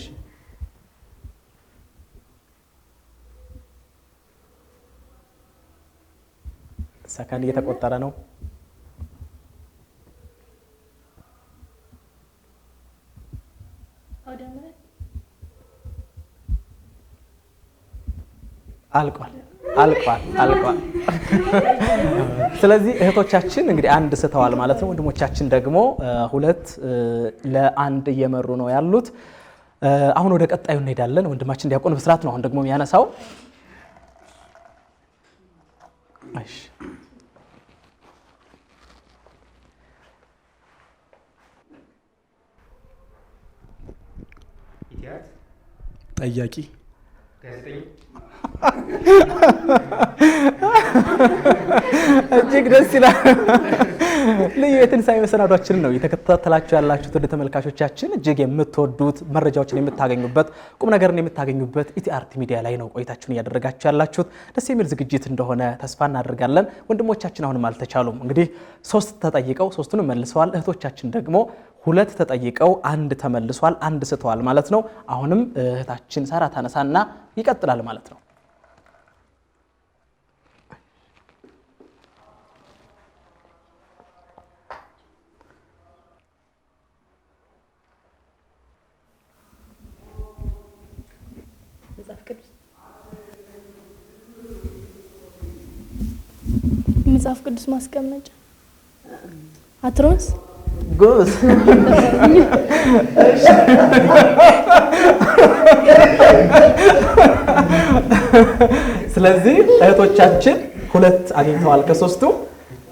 ሰከንድ እየተቆጠረ ነው። አልቋል። ስለዚህ እህቶቻችን እንግዲህ 1 ስተዋል ማለት ነው። ወንድሞቻችን ደግሞ 2 ለ1 እየመሩ ነው ያሉት። አሁን ወደ ቀጣዩ እንሄዳለን። ወንድማችን ዲያቆን ብስራት ነው አሁን ደግሞ የሚያነሳው። እሺ ጠያቂ እጅግ ደስ ይላል። ልዩ የትንሣኤ መሰናዷችንን ነው እየተከታተላችሁ ያላችሁት ወደ ተመልካቾቻችን። እጅግ የምትወዱት መረጃዎችን የምታገኙበት ቁም ነገርን የምታገኙበት ኢቲአርቲ ሚዲያ ላይ ነው ቆይታችሁን እያደረጋችሁ ያላችሁት። ደስ የሚል ዝግጅት እንደሆነ ተስፋ እናደርጋለን። ወንድሞቻችን አሁንም አልተቻሉም። እንግዲህ 3 ተጠይቀው 3ቱንም መልሰዋል። እህቶቻችን ደግሞ 2 ተጠይቀው 1 ተመልሷል፣ 1 ስተዋል ማለት ነው። አሁንም እህታችን ሳራ ታነሳና ይቀጥላል ማለት ነው። መጽሐፍ ቅዱስ ማስቀመጫ አትሮስ ጎዝ ስለዚህ እህቶቻችን 2 አግኝተዋል ከ3ቱ፣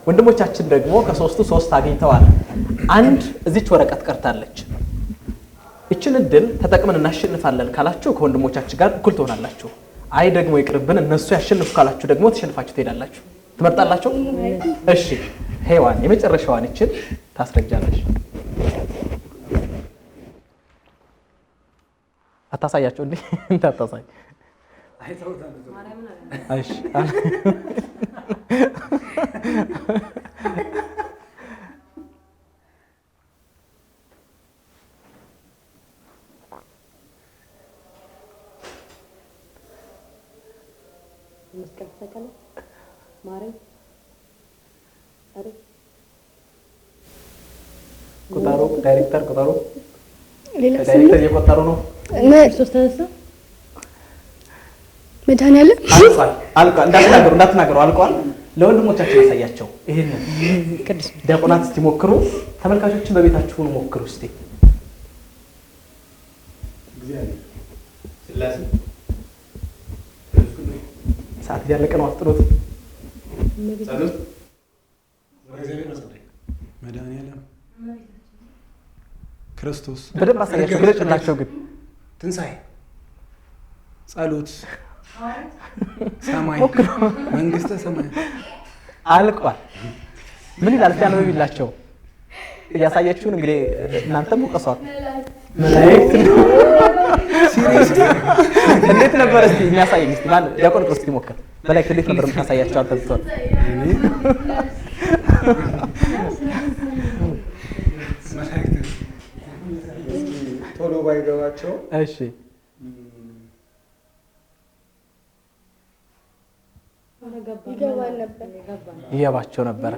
ወንድሞቻችን ደግሞ ከ3ቱ 3 አግኝተዋል። 1 እዚች ወረቀት ቀርታለች። እችን እድል ተጠቅመን እናሸንፋለን ካላችሁ ከወንድሞቻችን ጋር እኩል ትሆናላችሁ። አይ ደግሞ ይቅርብን እነሱ ያሸንፉ ካላችሁ ደግሞ ተሸንፋችሁ ትሄዳላችሁ። ትመርጣላችሁ? እሺ ሔዋን የመጨረሻዋን እችን ታስረጃለሽ። አታሳያቸው እንዴ? እንዳታሳይ። እሺ መስቀል ተሰቀለ ማረኝ አረ ቁጠሩ ዳይሬክተር ቁጠሩ ሌላ ዳይሬክተር እየቆጠሩ ነው። ክርስቶስ ተነሳ መድኃኒዓለም አልቋል። እንዳትናገሩ አልቋል። ለወንድሞቻችን ያሳያቸው። ይሄንን ቅዱስ ዲያቆናት እስቲ ሞክሩ። ተመልካቾችን በቤታችሁ ሞክሩ እስቲ። ሰዓት እያለቀ ነው። አፍጥኑት። መድኃኒዓለም ክርስቶስ በደንብ አሳያቸው። ግለጭላቸው ግን ትንሣኤ፣ ጸሎት፣ ሰማይ፣ መንግስተ ሰማይ አልቋል። ምን ይላል? ሲያነበብላቸው እያሳያችሁን እንግዲህ እናንተም ሙቀሷት መላእክት እንዴት ነበር እስቲ የሚያሳየኝ? እስቲ ማን ዲያቆን ክርስቲ ሞክር። መላእክት እንዴት ነበር የምታሳያቸው? አልተዝቷል። ቶሎ ባይገባቸው እሺ ይገባቸው ነበር።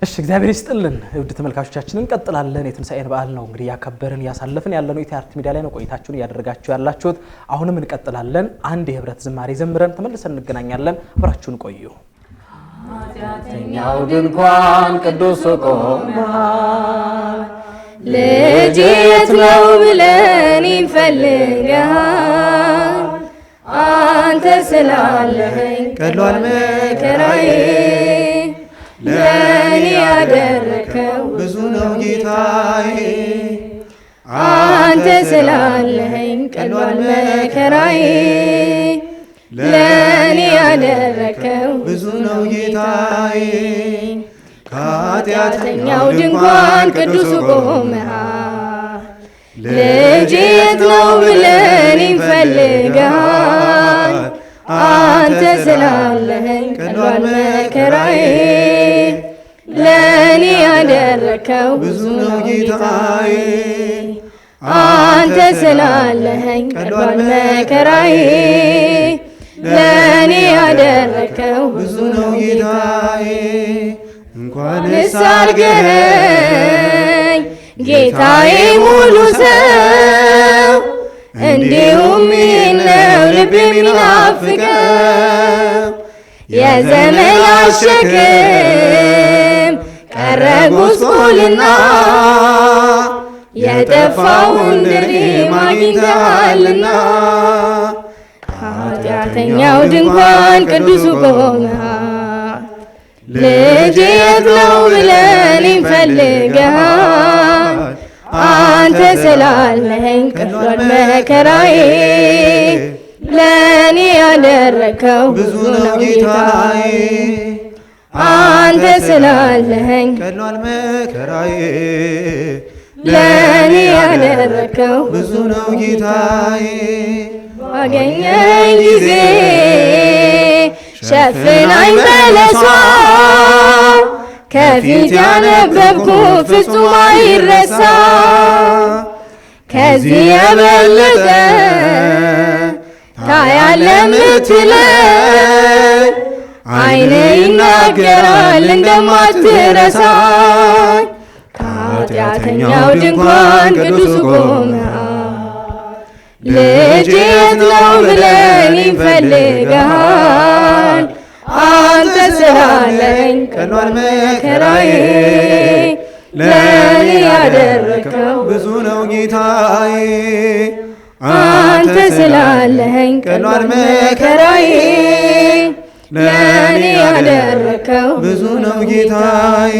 እሺ እግዚአብሔር ይስጥልን። ውድ ተመልካቾቻችን እንቀጥላለን። የትንሣኤን በዓል ነው እንግዲህ ያከበርን ያሳለፍን ያለነው ኢቲአርት ሚዲያ ላይ ነው ቆይታችሁን እያደረጋችሁ ያላችሁት። አሁንም እንቀጥላለን። አንድ የህብረት ዝማሬ ዘምረን ተመልሰን እንገናኛለን። አብራችሁን ቆዩ። ኃጢአተኛው ድንኳን ቅዱስ ቆሟል። ልጅ የት ነው ብለን እንፈልግሃል። አንተ ስላለኸኝ ቀሏል መከራዬ ለእኔ ያደረከው ብዙ ነው ጌታዬ። አንተ ስላለኸኝ ቀሏል መከራዬ ለእኔ ያደረከው ብዙ ነው ጌታዬ። ከኃጢአተኛው ድንኳን ቅዱሱ ቆመሃል። ልጅ የት ነው ብለን እንፈልግሃል። አንተ ስላለኸኝ ቀሏል መከራዬ ለእኔ ያደረከው ብዙ ነው ጌታዬ። አንተ ስላለኸኝ ቀሏል መከራዬ ለእኔ ያደረከው ብዙ ነው ጌታዬ። እንኳንስ አድርገኸኝ ጌታዬ ሙሉ ሰው እንዲሁም ነው ልብ የሚናፍቀው የዘመን ሸክም ቀረ ጉስቁልና የጠፋውን ድሪም አግኝተሃልና ከኃጢአተኛው ድንኳን ቅዱሱ ቆመሃል። ልጅ የት ነው ብለን እንፈልግሃል። አንተ ስላለኸኝ ቀሏል መከራዬ ለእኔ ያደረከው ብዙ ነው ጌታዬ። አንተ ስላለኸኝ ቀሏል መከራዬ ለእኔ ያደረከው ብዙ ነው ጌታዬ። ባገኘኝ ጊዜ ሸፍናኝ በለሷ ከፊት ያነበብኩ ፍጹም አይረሳ። ከዚህ የበለጠ ታያለ ምትለኝ ዓይኔ ይናገራል እንደማትረሳኝ። ከኃጢአተኛው ድንኳን ቅዱሱ ቆመሃል። ልጅ የት ነው ብለን እንፈልግሃል። አንተ ስላለኸኝ ቀሏል መከራዬ ለእኔ ያደረከው ብዙ ነው ጌታዬ። አንተ ስላለኸኝ ቀሏል መከራዬ ለእኔ ያደረከው ብዙ ነው ጌታዬ።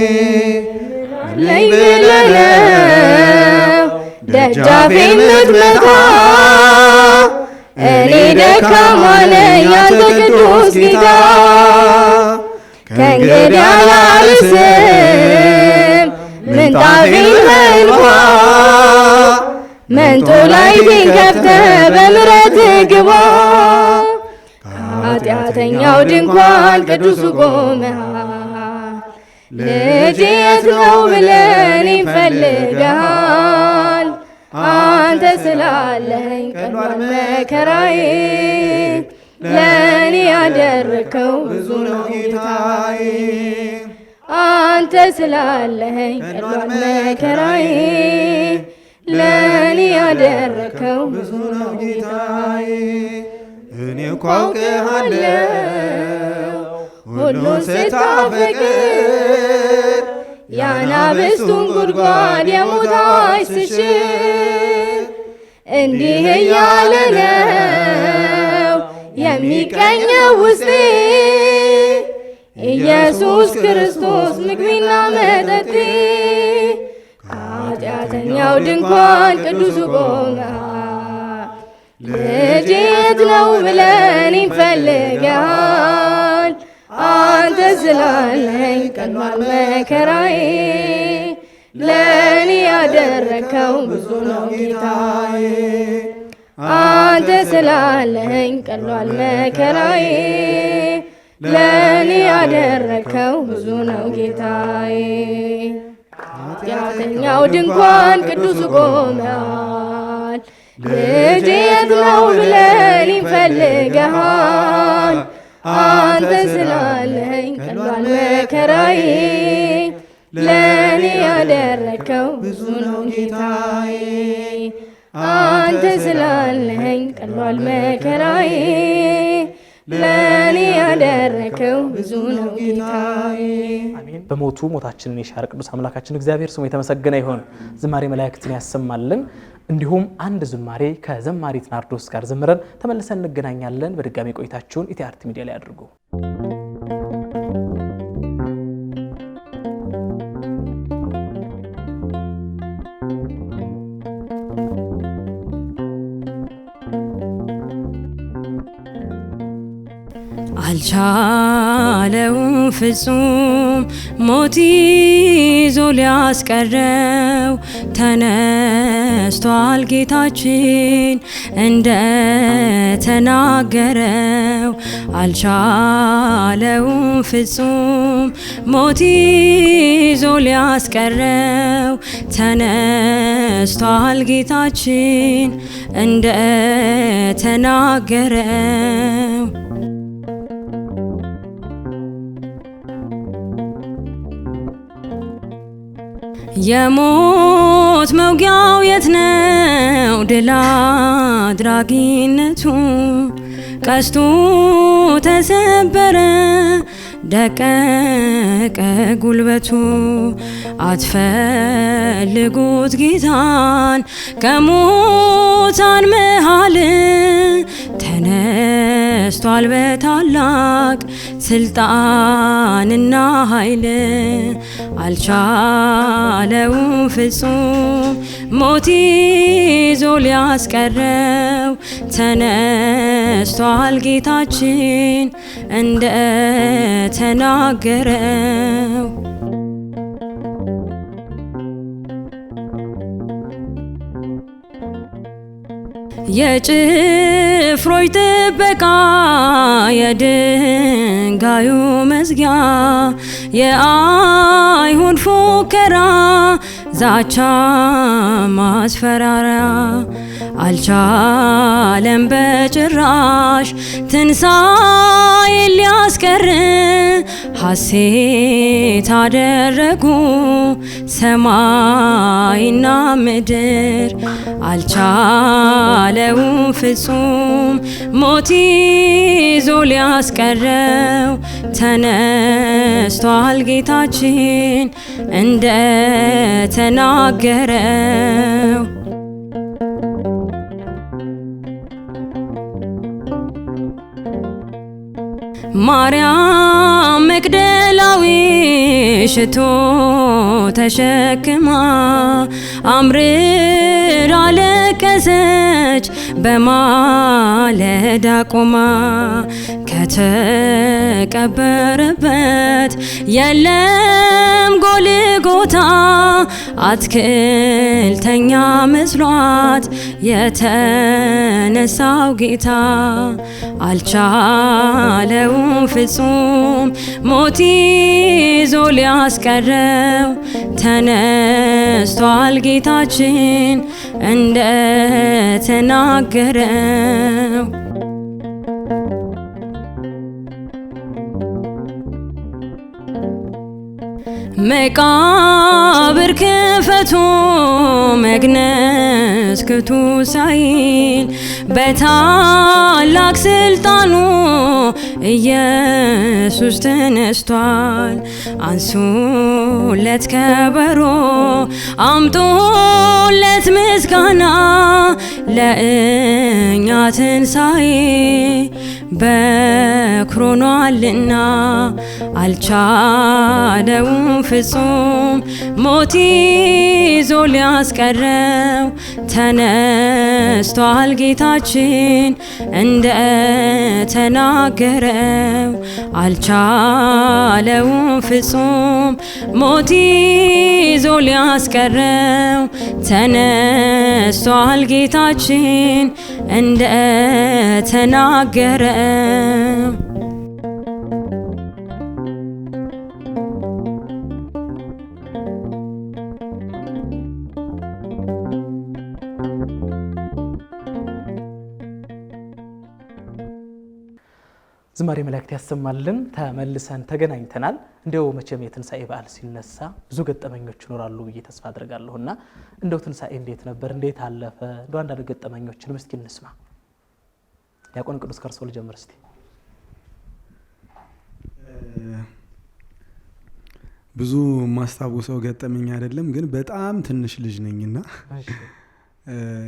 ለይ ብለህ ነው ደጃፌን ምትመታ። እኔ ደካማ ነኝ አንተ ቅዱስ ጌታ። ከእንግዲህ አላርስም ምንጣፌን በእንባ መንጦላይቴን ከፍተህ በምሕረትህ ግባ። ከኃጢአተኛው ድንኳን ቅዱሱ ቆመሃል። ልጅ የት ነው ብለን እንፈልግሃል። አንተ ስላለኸኝ ቀሏል መከራዬ ለእኔ ያደረከው ብዙ ነው ጌታዬ። አንተ ስላለኸኝ ቀሏል መከራዬ ለእኔ ያደረከው ብዙ ነው ጌታዬ። እኔ እኮ አውቅሃለሁ ሁሉን ስታፈቅር የአናብስቱን ጉድጓድ የሞታች ስሽር እንዲህ እያለ ነው የሚቀኘው ውስጤ ኢየሱስ ክርስቶስ ምግቤና መጠጤ። ከኃጢአተኛው ድንኳን ቅዱሱ ቆመሃል ልጄ የት ነው ብለህ እኔን ፈልገሃል። አንተ ስላለኝ ቀሏል መከራዬ ለእኔ ያደረከው ብዙ ነው ጌታዬ። አንተ ስላለኝ ቀሏል መከራዬ ለእኔ ያደረከው ብዙ ነው ጌታዬ። ኃጢአተኛው ድንኳን ቅዱሱ ቆመሃል ልጄ የት ነው ብለህ እኔን ፈልገሃል። አንተ ስላለኝ ቀሏል መከራዬ ለእኔ ያደረከው ብዙ ነው ጌታዬ። አንተ ስላለኝ ቀሏል መከራዬ ለእኔ ያደረከው ብዙ ነው ጌታዬ። አሜን። በሞቱ ሞታችንን የሻረ ቅዱስ አምላካችን እግዚአብሔር ስሙ የተመሰገነ ይሁን። ዝማሬ መላእክትን ያሰማልን። እንዲሁም አንድ ዝማሬ ከዘማሪት ናርዶስ ጋር ዘምረን ተመልሰን እንገናኛለን። በድጋሚ ቆይታችሁን ኢቲአርቲ ሚዲያ ላይ አድርጉ። አልቻለውም ፍጹም ሞት ይዞ ሊያስቀረው ተነስቷል ጌታችን እንደ ተናገረው። አልቻለውም ፍጹም ሞት ይዞ ሊያስቀረው ተነስቷል ጌታችን እንደ ተናገረው። የሞት መውጊያው የት ነው ድል አድራጊነቱ? ቀስቱ ተሰበረ ደቀቀ ጉልበቱ። አትፈልጉት ጌታን ከሙታን መሃል ተነስቷል በታላቅ ስልጣንና ኃይል። አልቻለውም ፍጹም ሞት ይዞ ሊያስቀረው ተነስቷል ጌታችን እንደ ተናገረው። የጭፍሮች ጥበቃ የድንጋዩ መዝጊያ የአይሁድ ፉከራ ዛቻ ማስፈራሪያ አልቻለም በጭራሽ ትንሣኤ ሊያስቀር። ሐሴት አደረጉ ሰማይና ምድር። አልቻለውም ፍጹም ሞት ይዞ ሊያስቀረው ተነስቷል ጌታችን እንደ ተናገረው። ማርያም መግደላዊ ሽቶ ተሸክማ አምርራ ለቀሰች በማለዳ ቆማ። ከተቀበረበት የለም ጎልጎታ አትክልተኛ መስሏት የተነሳው ጌታ። አልቻለውም ፍጹም ሞት ይዞ ሊያስቀረው ተነስቷል ጌታችን እንደ ተናገረው። መቃብር ክፈቱ መግነዝ ክቱ ሳይል በታላቅ ስልጣኑ ኢየሱስ ተነስቷል። አንሱለት ከበሮ አምጡለት ምስጋና ለእኛ ትንሣኤ በክሮኗልና አልቻለውም ፍጹም ሞት ይዞ ሊያስቀረው ተነስቷል ጌታችን እንደ ተናገረው አልቻለውም ፍጹም ሞት ይዞ ሊያስቀረው ተነስቷል ጌታችን እንደ ተናገረው። ዝማሬ መላእክት ያሰማልን። ተመልሰን ተገናኝተናል። እንደው መቼም የትንሣኤ በዓል ሲነሳ ብዙ ገጠመኞች ይኖራሉ ብዬ ተስፋ አድርጋለሁና እንደው ትንሣኤ እንዴት ነበር? እንዴት አለፈ? እንደው አንዳንድ ገጠመኞችንም እስኪ እንስማ። ዲያቆን ቅዱስ ከርሶ ልጀምር እስቲ። ብዙ ማስታወሰው ገጠመኝ አይደለም፣ ግን በጣም ትንሽ ልጅ ነኝና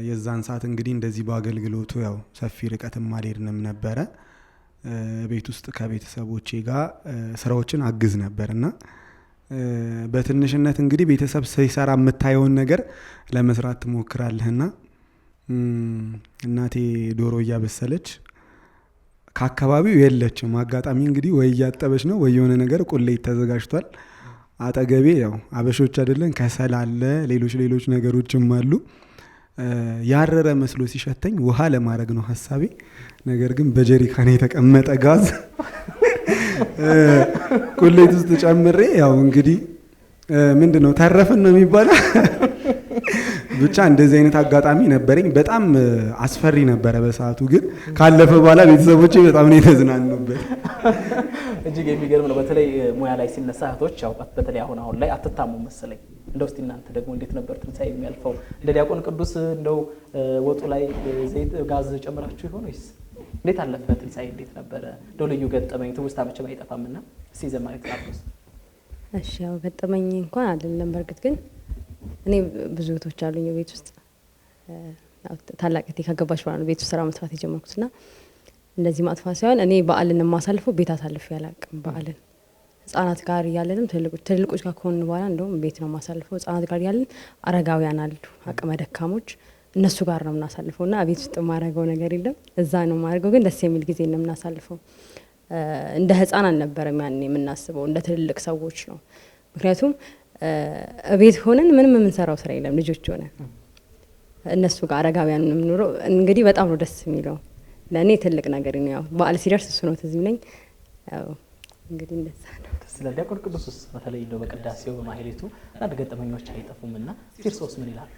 የዛን ሰዓት እንግዲህ እንደዚህ በአገልግሎቱ ያው ሰፊ ርቀትም አልሄድንም ነበረ። ቤት ውስጥ ከቤተሰቦቼ ጋር ስራዎችን አግዝ ነበርና በትንሽነት እንግዲህ ቤተሰብ ሲሰራ የምታየውን ነገር ለመስራት ትሞክራለህና እናቴ ዶሮ እያበሰለች ከአካባቢው የለችም። አጋጣሚ እንግዲህ ወይ እያጠበች ነው ወይ የሆነ ነገር ቁሌት ተዘጋጅቷል። አጠገቤ ያው አበሾች አይደለን ከሰል አለ፣ ሌሎች ነገሮችም አሉ። ያረረ መስሎ ሲሸተኝ ውሃ ለማድረግ ነው ሀሳቤ። ነገር ግን በጀሪካን የተቀመጠ ጋዝ ቁሌት ውስጥ ጨምሬ ያው እንግዲህ ምንድነው ተረፍን ነው የሚባለው። ብቻ እንደዚህ አይነት አጋጣሚ ነበረኝ። በጣም አስፈሪ ነበረ በሰዓቱ፣ ግን ካለፈ በኋላ ቤተሰቦቼ በጣም ነው የተዝናኑበት። እጅግ የሚገርም ነው። በተለይ ሙያ ላይ ሲነሳ እህቶች ያው በተለይ አሁን ላይ አትታሙ መሰለኝ። እንደው እስቲ እናንተ ደግሞ እንዴት ነበር ትንሣኤ የሚያልፈው? እንደ ዲያቆን ቅዱስ እንደው ወጡ ላይ ዘይት ጋዝ ጨምራችሁ ይሆን ወይስ እንዴት አለፈ ትንሣኤ? እንዴት ነበረ? እንደው ልዩ ገጠመኝ ትውስታ መቼም አይጠፋምና እስቲ ዘማሪት ቅዱስ። እሺ ያው ገጠመኝ እንኳን አይደለም፣ በርግጥ ግን እኔ ብዙ እህቶች አሉኝ ቤት ውስጥ። ታላቅ እህቴ ካገባች በኋላ ነው ቤት ውስጥ ስራ መስራት የጀመርኩትና እንደዚህ ማጥፋት ሳይሆን እኔ በዓልን የማሳልፈው ቤት አሳልፌ አላውቅም። በዓልን ህጻናት ጋር እያለንም ትልልቆች ጋር ከሆኑ በኋላ እንደውም ቤት ነው የማሳልፈው። ህጻናት ጋር እያለን አረጋውያን አሉ፣ አቅመ ደካሞች፣ እነሱ ጋር ነው የምናሳልፈው እና ቤት ውስጥ የማደርገው ነገር የለም። እዛ ነው የማደርገው፣ ግን ደስ የሚል ጊዜ ነው የምናሳልፈው። እንደ ህጻን አልነበረም ያኔ የምናስበው፣ እንደ ትልልቅ ሰዎች ነው። ምክንያቱም ቤት ሆነን ምንም የምንሰራው ስራ የለም፣ ልጆች ሆነን እነሱ ጋር አረጋውያን የምንኖረው እንግዲህ በጣም ነው ደስ የሚለው። ለእኔ ትልቅ ነገር ነው። ያው በዓል ሲደርስ እሱ ነው ትዝ ይለኝ። ያው እንግዲህ እንደዛ ነው። ስለ ዲያቆን ቅዱስ በተለይ እንደው በቅዳሴው በማህሌቱ አንድ ገጠመኞች አይጠፉምና ሲርሶስ ምን ይላሉ?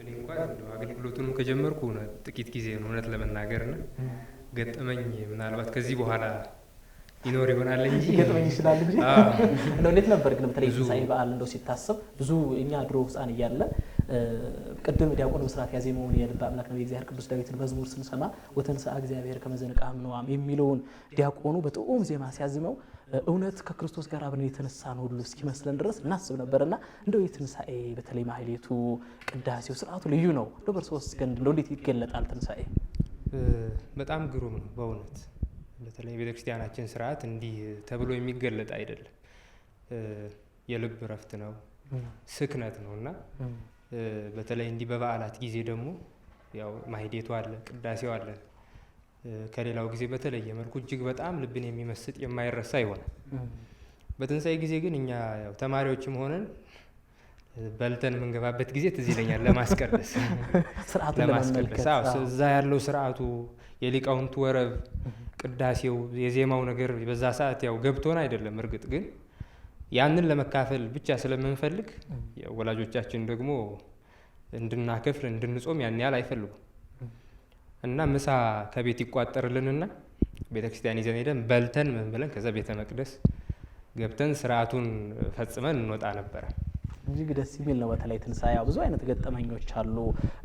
እኔ እንኳን አገልግሎቱንም ከጀመርኩ ጥቂት ጊዜ ነው እውነት ለመናገርና ገጠመኝ ምናልባት ከዚህ በኋላ ይኖር ይሆናል እንጂ ገጠመኝ ይችላል እንጂ እንደው እንዴት ነበር ግን በተለይ ትንሣኤ በዓል እንደው ሲታሰብ ብዙ እኛ ድሮ ህፃን እያለ ቅድም ዲያቆን ብስራት ያዜመውን የልበ አምላክ ነብይ እግዚአብሔር ቅዱስ ዳዊትን መዝሙር ስንሰማ ወተንሥአ እግዚአብሔር ከመ ዘንቃ እምነዋም የሚለውን ዲያቆኑ በጥዑም ዜማ ሲያዝመው እውነት ከክርስቶስ ጋር አብረን የተነሳን ሁሉ እስኪመስለን ድረስ እናስብ ነበርና እንደው የትንሣኤ በተለይ ማህሌቱ ቅዳሴው ስርዓቱ ልዩ ነው። እንደው በርሶስ ግን እንደው እንዴት ይገለጣል ትንሣኤ? በጣም ግሩም ነው በእውነት። በተለይ ቤተክርስቲያናችን ስርዓት እንዲህ ተብሎ የሚገለጥ አይደለም። የልብ እረፍት ነው፣ ስክነት ነውና በተለይ እንዲህ በበዓላት ጊዜ ደግሞ ያው ማህሌቱ አለ፣ ቅዳሴው አለ። ከሌላው ጊዜ በተለየ መልኩ እጅግ በጣም ልብን የሚመስጥ የማይረሳ ይሆናል። በትንሣኤ ጊዜ ግን እኛ ያው ተማሪዎችም ሆነን በልተን የምንገባበት ጊዜ ትዝ ይለኛል። ለማስቀደስ እዛ ያለው ስርዓቱ የሊቃውንቱ ወረብ፣ ቅዳሴው፣ የዜማው ነገር በዛ ሰዓት ያው ገብቶን አይደለም። እርግጥ ግን ያንን ለመካፈል ብቻ ስለምንፈልግ ወላጆቻችን ደግሞ እንድናከፍል እንድንጾም ያን ያህል አይፈልጉም እና ምሳ ከቤት ይቋጠርልንና ቤተክርስቲያን ይዘን ሄደን በልተን ምን ብለን ከዛ ቤተ መቅደስ ገብተን ስርዓቱን ፈጽመን እንወጣ ነበረ። እጅግ ደስ የሚል ነው። በተለይ ትንሳኤ ብዙ አይነት ገጠመኞች አሉ።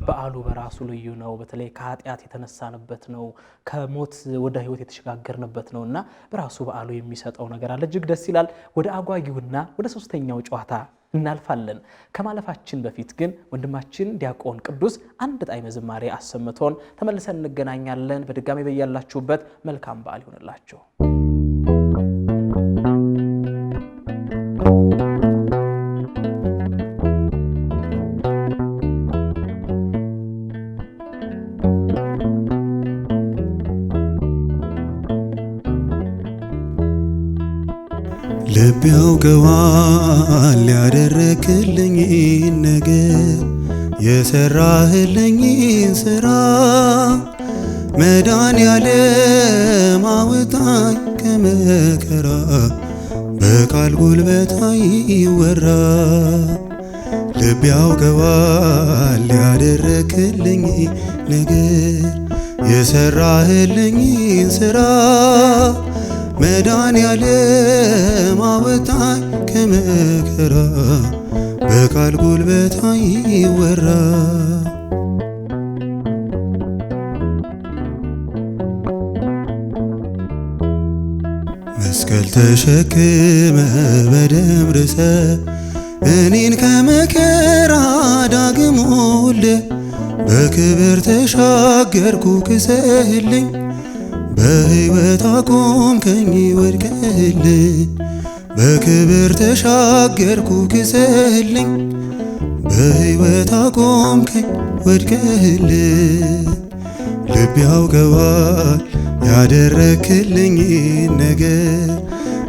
በዓሉ በራሱ ልዩ ነው። በተለይ ከኃጢአት የተነሳንበት ነው፣ ከሞት ወደ ህይወት የተሸጋገርንበት ነው እና በራሱ በዓሉ የሚሰጠው ነገር አለ። እጅግ ደስ ይላል። ወደ አጓጊውና ወደ ሶስተኛው ጨዋታ እናልፋለን። ከማለፋችን በፊት ግን ወንድማችን ዲያቆን ቅዱስ አንድ ጣዕመ ዝማሬ አሰምቶን ተመልሰን እንገናኛለን። በድጋሚ በያላችሁበት መልካም በዓል ይሁንላችሁ። ልብ ያውቀዋል ያደረክልኝ ነገር የሰራህልኝን ስራ መድኃኔዓለም አውጣኝ ከመከራ በቃል ጉልበት አይወራ። ልብ ያውቀዋል ያደረክልኝ ነገር የሰራህልኝን ስራ መድኃኔዓለም አውጣኝ ከመከራ በቃል ጉልበት አይወራ። መስቀል ተሸክመ በደም ርሰ እኔን ከመከራ ዳግም ወልደ በክብር ተሻገርኩ ክሰህልኝ በሕይወት አቆምከኝ ወድቀህልኝ በክብር ተሻገርኩ ክሰህልኝ በሕይወት አቆምከኝ ወድቀህልኝ። ልብ ያውቀዋል ያደረክልኝ ነገር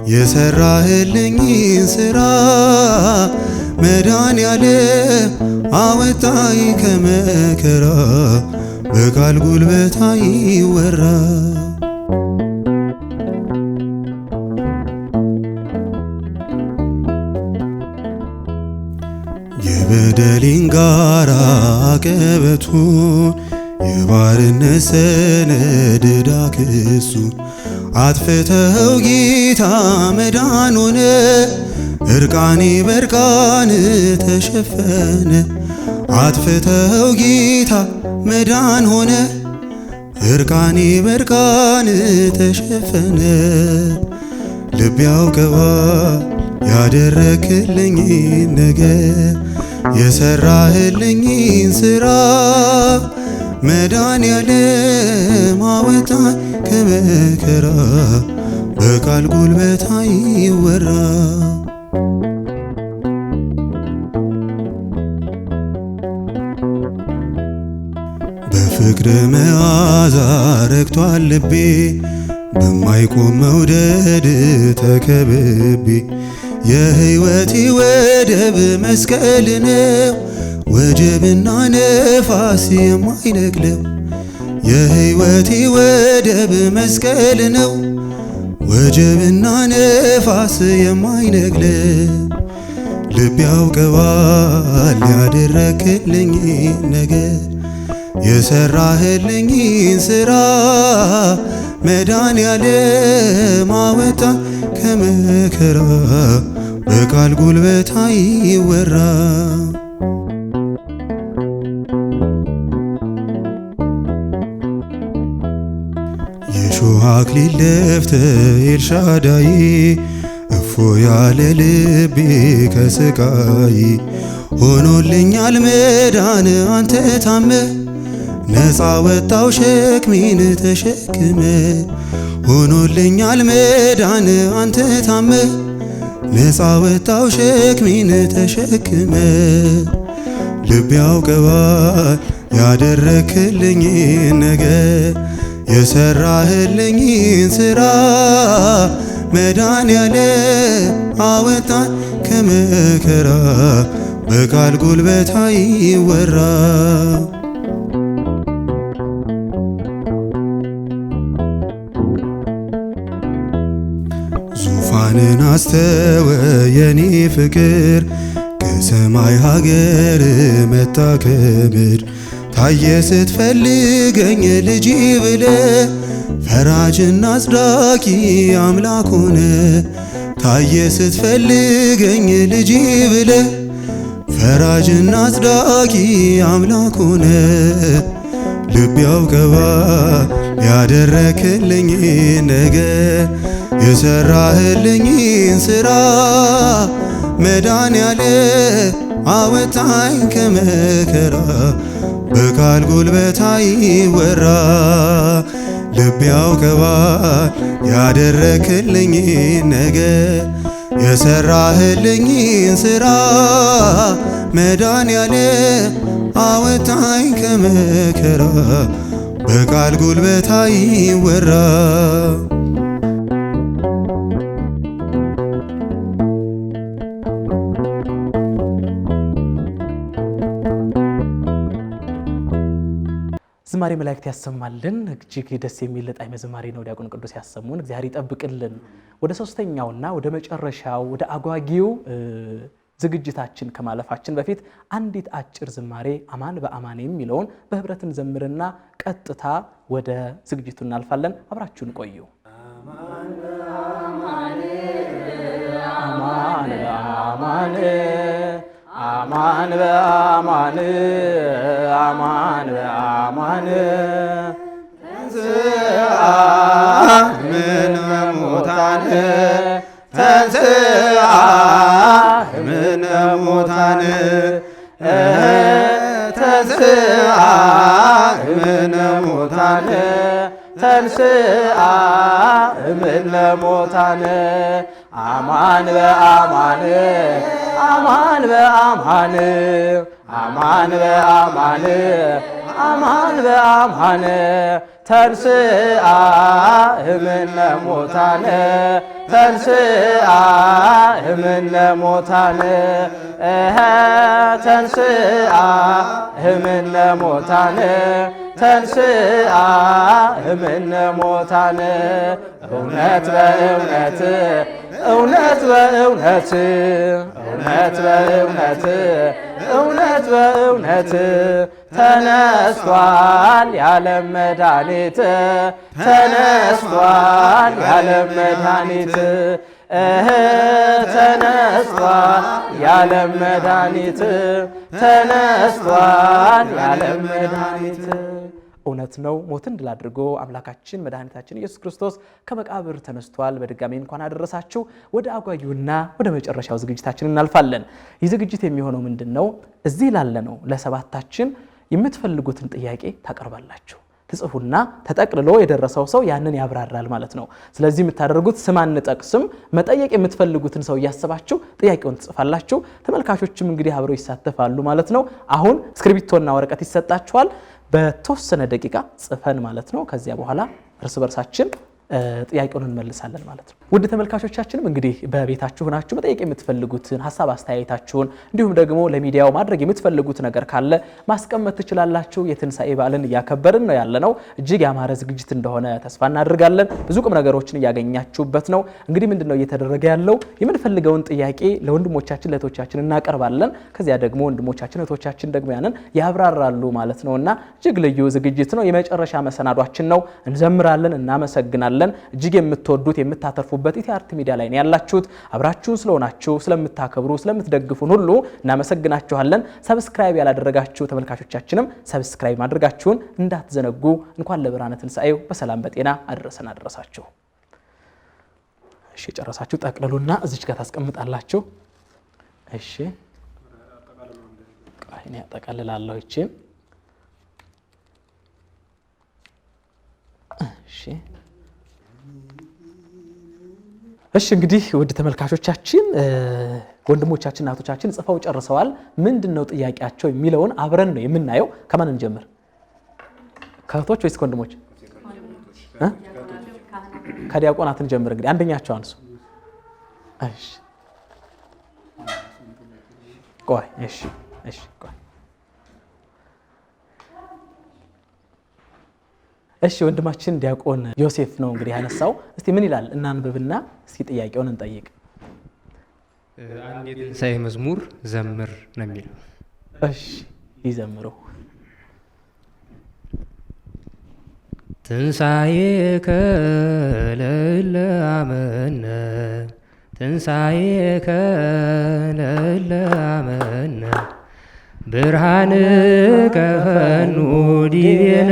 የሰራህልኝን ስራ መድኃኔዓለም አወጣኝ ከመከራ በቃል ጉልበት አይወራ። የበደሌን ጋራ አቀበቱን የባርነት ሰነድ ዕዳ ክሱን አጥፍተኸው ጌታ መዳን ሆነ እርቃኔ በርቃን ተሸፈነ። አጥፍተኸው ጌታ መዳን ሆነ እርቃኔ በርቃን ተሸፈነ። ልብ ያውቀዋል ያደረክልኝ ነገር የሰራህልኝን ስራ መድኃኔዓለም አወጣኝ ከመከራ በቃል ጉልበት አይወራ። በፍቅር መዓዛ ረክቷል ልቤ በማይቆም መውደድ ተከብቤ የሕይወቴ ወደብ መስቀል ነው ወጀብና ነፋስ የማይነቅለው። የሕይወቴ ወደብ መስቀል ነው ወጀብና ነፋስ የማይነቅለው። ልብ ያውቀዋል ያደረክልኝ ነገር የሰራህልኝን ስራ መድኃኔዓለም አወጣኝ ከመከራ በቃል ጉልበት አይወራ። የሾህ አክሊል ደፍተህ ኤልሻዳይ እፎ ያለ ልቤ ከስቃይ ሆኖልኛል መዳን አንተ ታመ ነፃ ወጣው ሸክሜን ተሸክመ ሆኖልኛል መዳን አንተ ታመ ነፃ ወጣው ሸክሜን ተሸክመ። ልብ ያውቀዋል ያደረክልኝ ነገር የሰራህልኝን ስራ መድኃኔዓለም አወጣኝ ከመከራ በቃል ጉልበት አይወራ። ዙፋንን አስተወ የኔ ፍቅር ከሰማይ ሀገር መጣ ከምድር ታየ ስትፈልገኝ ልጅ ብለ ፈራጅና አጽዳቂ አምላክ ሆነ ታየ ስትፈልገኝ ልጅ ብለ ፈራጅና አጽዳቂ አምላክ ሆነ ልብ ያውቀዋል ያደረክልኝ ነገር የሰራህልኝን ስራ መድኃኔዓለም አወጣኝ ከመከራ በቃል ጉልበት አይወራ ልብ ያውቀዋል ያደረክልኝ ነገር የሰራህልኝን ስራ መድኃኔዓለም አወጣኝ ከመከራ በቃል ጉልበት አይወራ ዝማሬ መላእክት ያሰማልን። እጅግ ደስ የሚል ጣዕመ ዝማሬ ነው ዲያቆን ቅዱስ ያሰሙን። እግዚአብሔር ይጠብቅልን። ወደ ሶስተኛውና ወደ መጨረሻው ወደ አጓጊው ዝግጅታችን ከማለፋችን በፊት አንዲት አጭር ዝማሬ አማን በአማን የሚለውን በህብረት እንዘምርና ቀጥታ ወደ ዝግጅቱ እናልፋለን። አብራችሁን ቆዩ። አማን በአማን አማን በአማን አማን በአማን አማን በአማን ተንሥአ እምነ ሙታን ተንሥአ እምነ ሙታን ተንሥአ እምነ ሙታን ተንሥአ እምነ ሙታን አማን በአማን አማን በአማን አማን በአማን አማን በአማን ተንሥአ እምነ ሙታን ተንሥአ እምነ ሙታን ተንሥአ እምነ ሙታን ተንሥአ እምነ ሙታን እውነት በእውነት እውነት በእውነት እውነት በእውነት እውነት በእውነት ተነስቷል የዓለም መድኃኒት ተነስቷል የዓለም መድኃኒት ተነስቷል የዓለም መድኃኒት ተነስቷል የዓለም መድኃኒት። እውነት ነው። ሞትን ድል አድርጎ አምላካችን መድኃኒታችን ኢየሱስ ክርስቶስ ከመቃብር ተነስቷል። በድጋሚ እንኳን አደረሳችሁ። ወደ አጓጊውና ወደ መጨረሻው ዝግጅታችን እናልፋለን። ይህ ዝግጅት የሚሆነው ምንድነው? እዚህ ላለነው ለሰባታችን የምትፈልጉትን ጥያቄ ታቀርባላችሁ። ትጽፉና ተጠቅልሎ የደረሰው ሰው ያንን ያብራራል ማለት ነው። ስለዚህ የምታደርጉት ስም አንጠቅስም፣ መጠየቅ የምትፈልጉትን ሰው እያሰባችሁ ጥያቄውን ትጽፋላችሁ። ተመልካቾችም እንግዲህ አብረው ይሳተፋሉ ማለት ነው። አሁን እስክሪብቶና ወረቀት ይሰጣችኋል። በተወሰነ ደቂቃ ጽፈን ማለት ነው። ከዚያ በኋላ እርስ በርሳችን ጥያቄውን እንመልሳለን ማለት ነው። ውድ ተመልካቾቻችንም እንግዲህ በቤታችሁ ሆናችሁ መጠየቅ የምትፈልጉትን ሐሳብ አስተያየታችሁን እንዲሁም ደግሞ ለሚዲያው ማድረግ የምትፈልጉት ነገር ካለ ማስቀመጥ ትችላላችሁ። የትንሳኤ በዓልን እያከበርን ነው ያለነው። እጅግ ያማረ ዝግጅት እንደሆነ ተስፋ እናደርጋለን። ብዙ ቁም ነገሮችን እያገኛችሁበት ነው። እንግዲህ ምንድነው እየተደረገ ያለው? የምንፈልገውን ጥያቄ ለወንድሞቻችን ለእህቶቻችን እናቀርባለን። ከዚያ ደግሞ ወንድሞቻችን እህቶቻችን ደግሞ ያንን ያብራራሉ ማለት ነውና እጅግ ልዩ ዝግጅት ነው። የመጨረሻ መሰናዷችን ነው። እንዘምራለን፣ እናመሰግናለን። እጅግ የምትወዱት የምታተርፉበት ኢቲአርቲ ሚዲያ ላይ ነው ያላችሁት። አብራችሁን ስለሆናችሁ ስለምታከብሩ ስለምትደግፉን ሁሉ እናመሰግናችኋለን። ሰብስክራይብ ያላደረጋችሁ ተመልካቾቻችንም ሰብስክራይብ ማድረጋችሁን እንዳትዘነጉ። እንኳን ለብርሃነ ትንሣኤው በሰላም በጤና አደረሰን አደረሳችሁ። እሺ ጨረሳችሁ? ጠቅልሉና እዚች ጋር ታስቀምጣላችሁ። እሺ እኔ አጠቃልላለሁ። እቺ እሺ እንግዲህ ውድ ተመልካቾቻችን ወንድሞቻችን እናቶቻችን ጽፈው ጨርሰዋል። ምንድነው ጥያቄያቸው የሚለውን አብረን ነው የምናየው። ከማን እንጀምር? ከእህቶች ወይስ ከወንድሞች? ከዲያቆናት እንጀምር። እንግዲህ አንደኛቸው አንሱ። እሺ ቆይ እሺ ቆይ እሺ ወንድማችን ዲያቆን ዮሴፍ ነው እንግዲህ ያነሳው። እስቲ ምን ይላል እናንብብና እስቲ ጥያቄውን እንጠይቅ። አንድ የትንሣኤ መዝሙር ዘምር ነው የሚለው። እሺ ይዘምሩ። ትንሣኤከ ለእለ አመነ ትንሣኤከ ለእለ አመነ ብርሃንከ ፈኑ ዲቤነ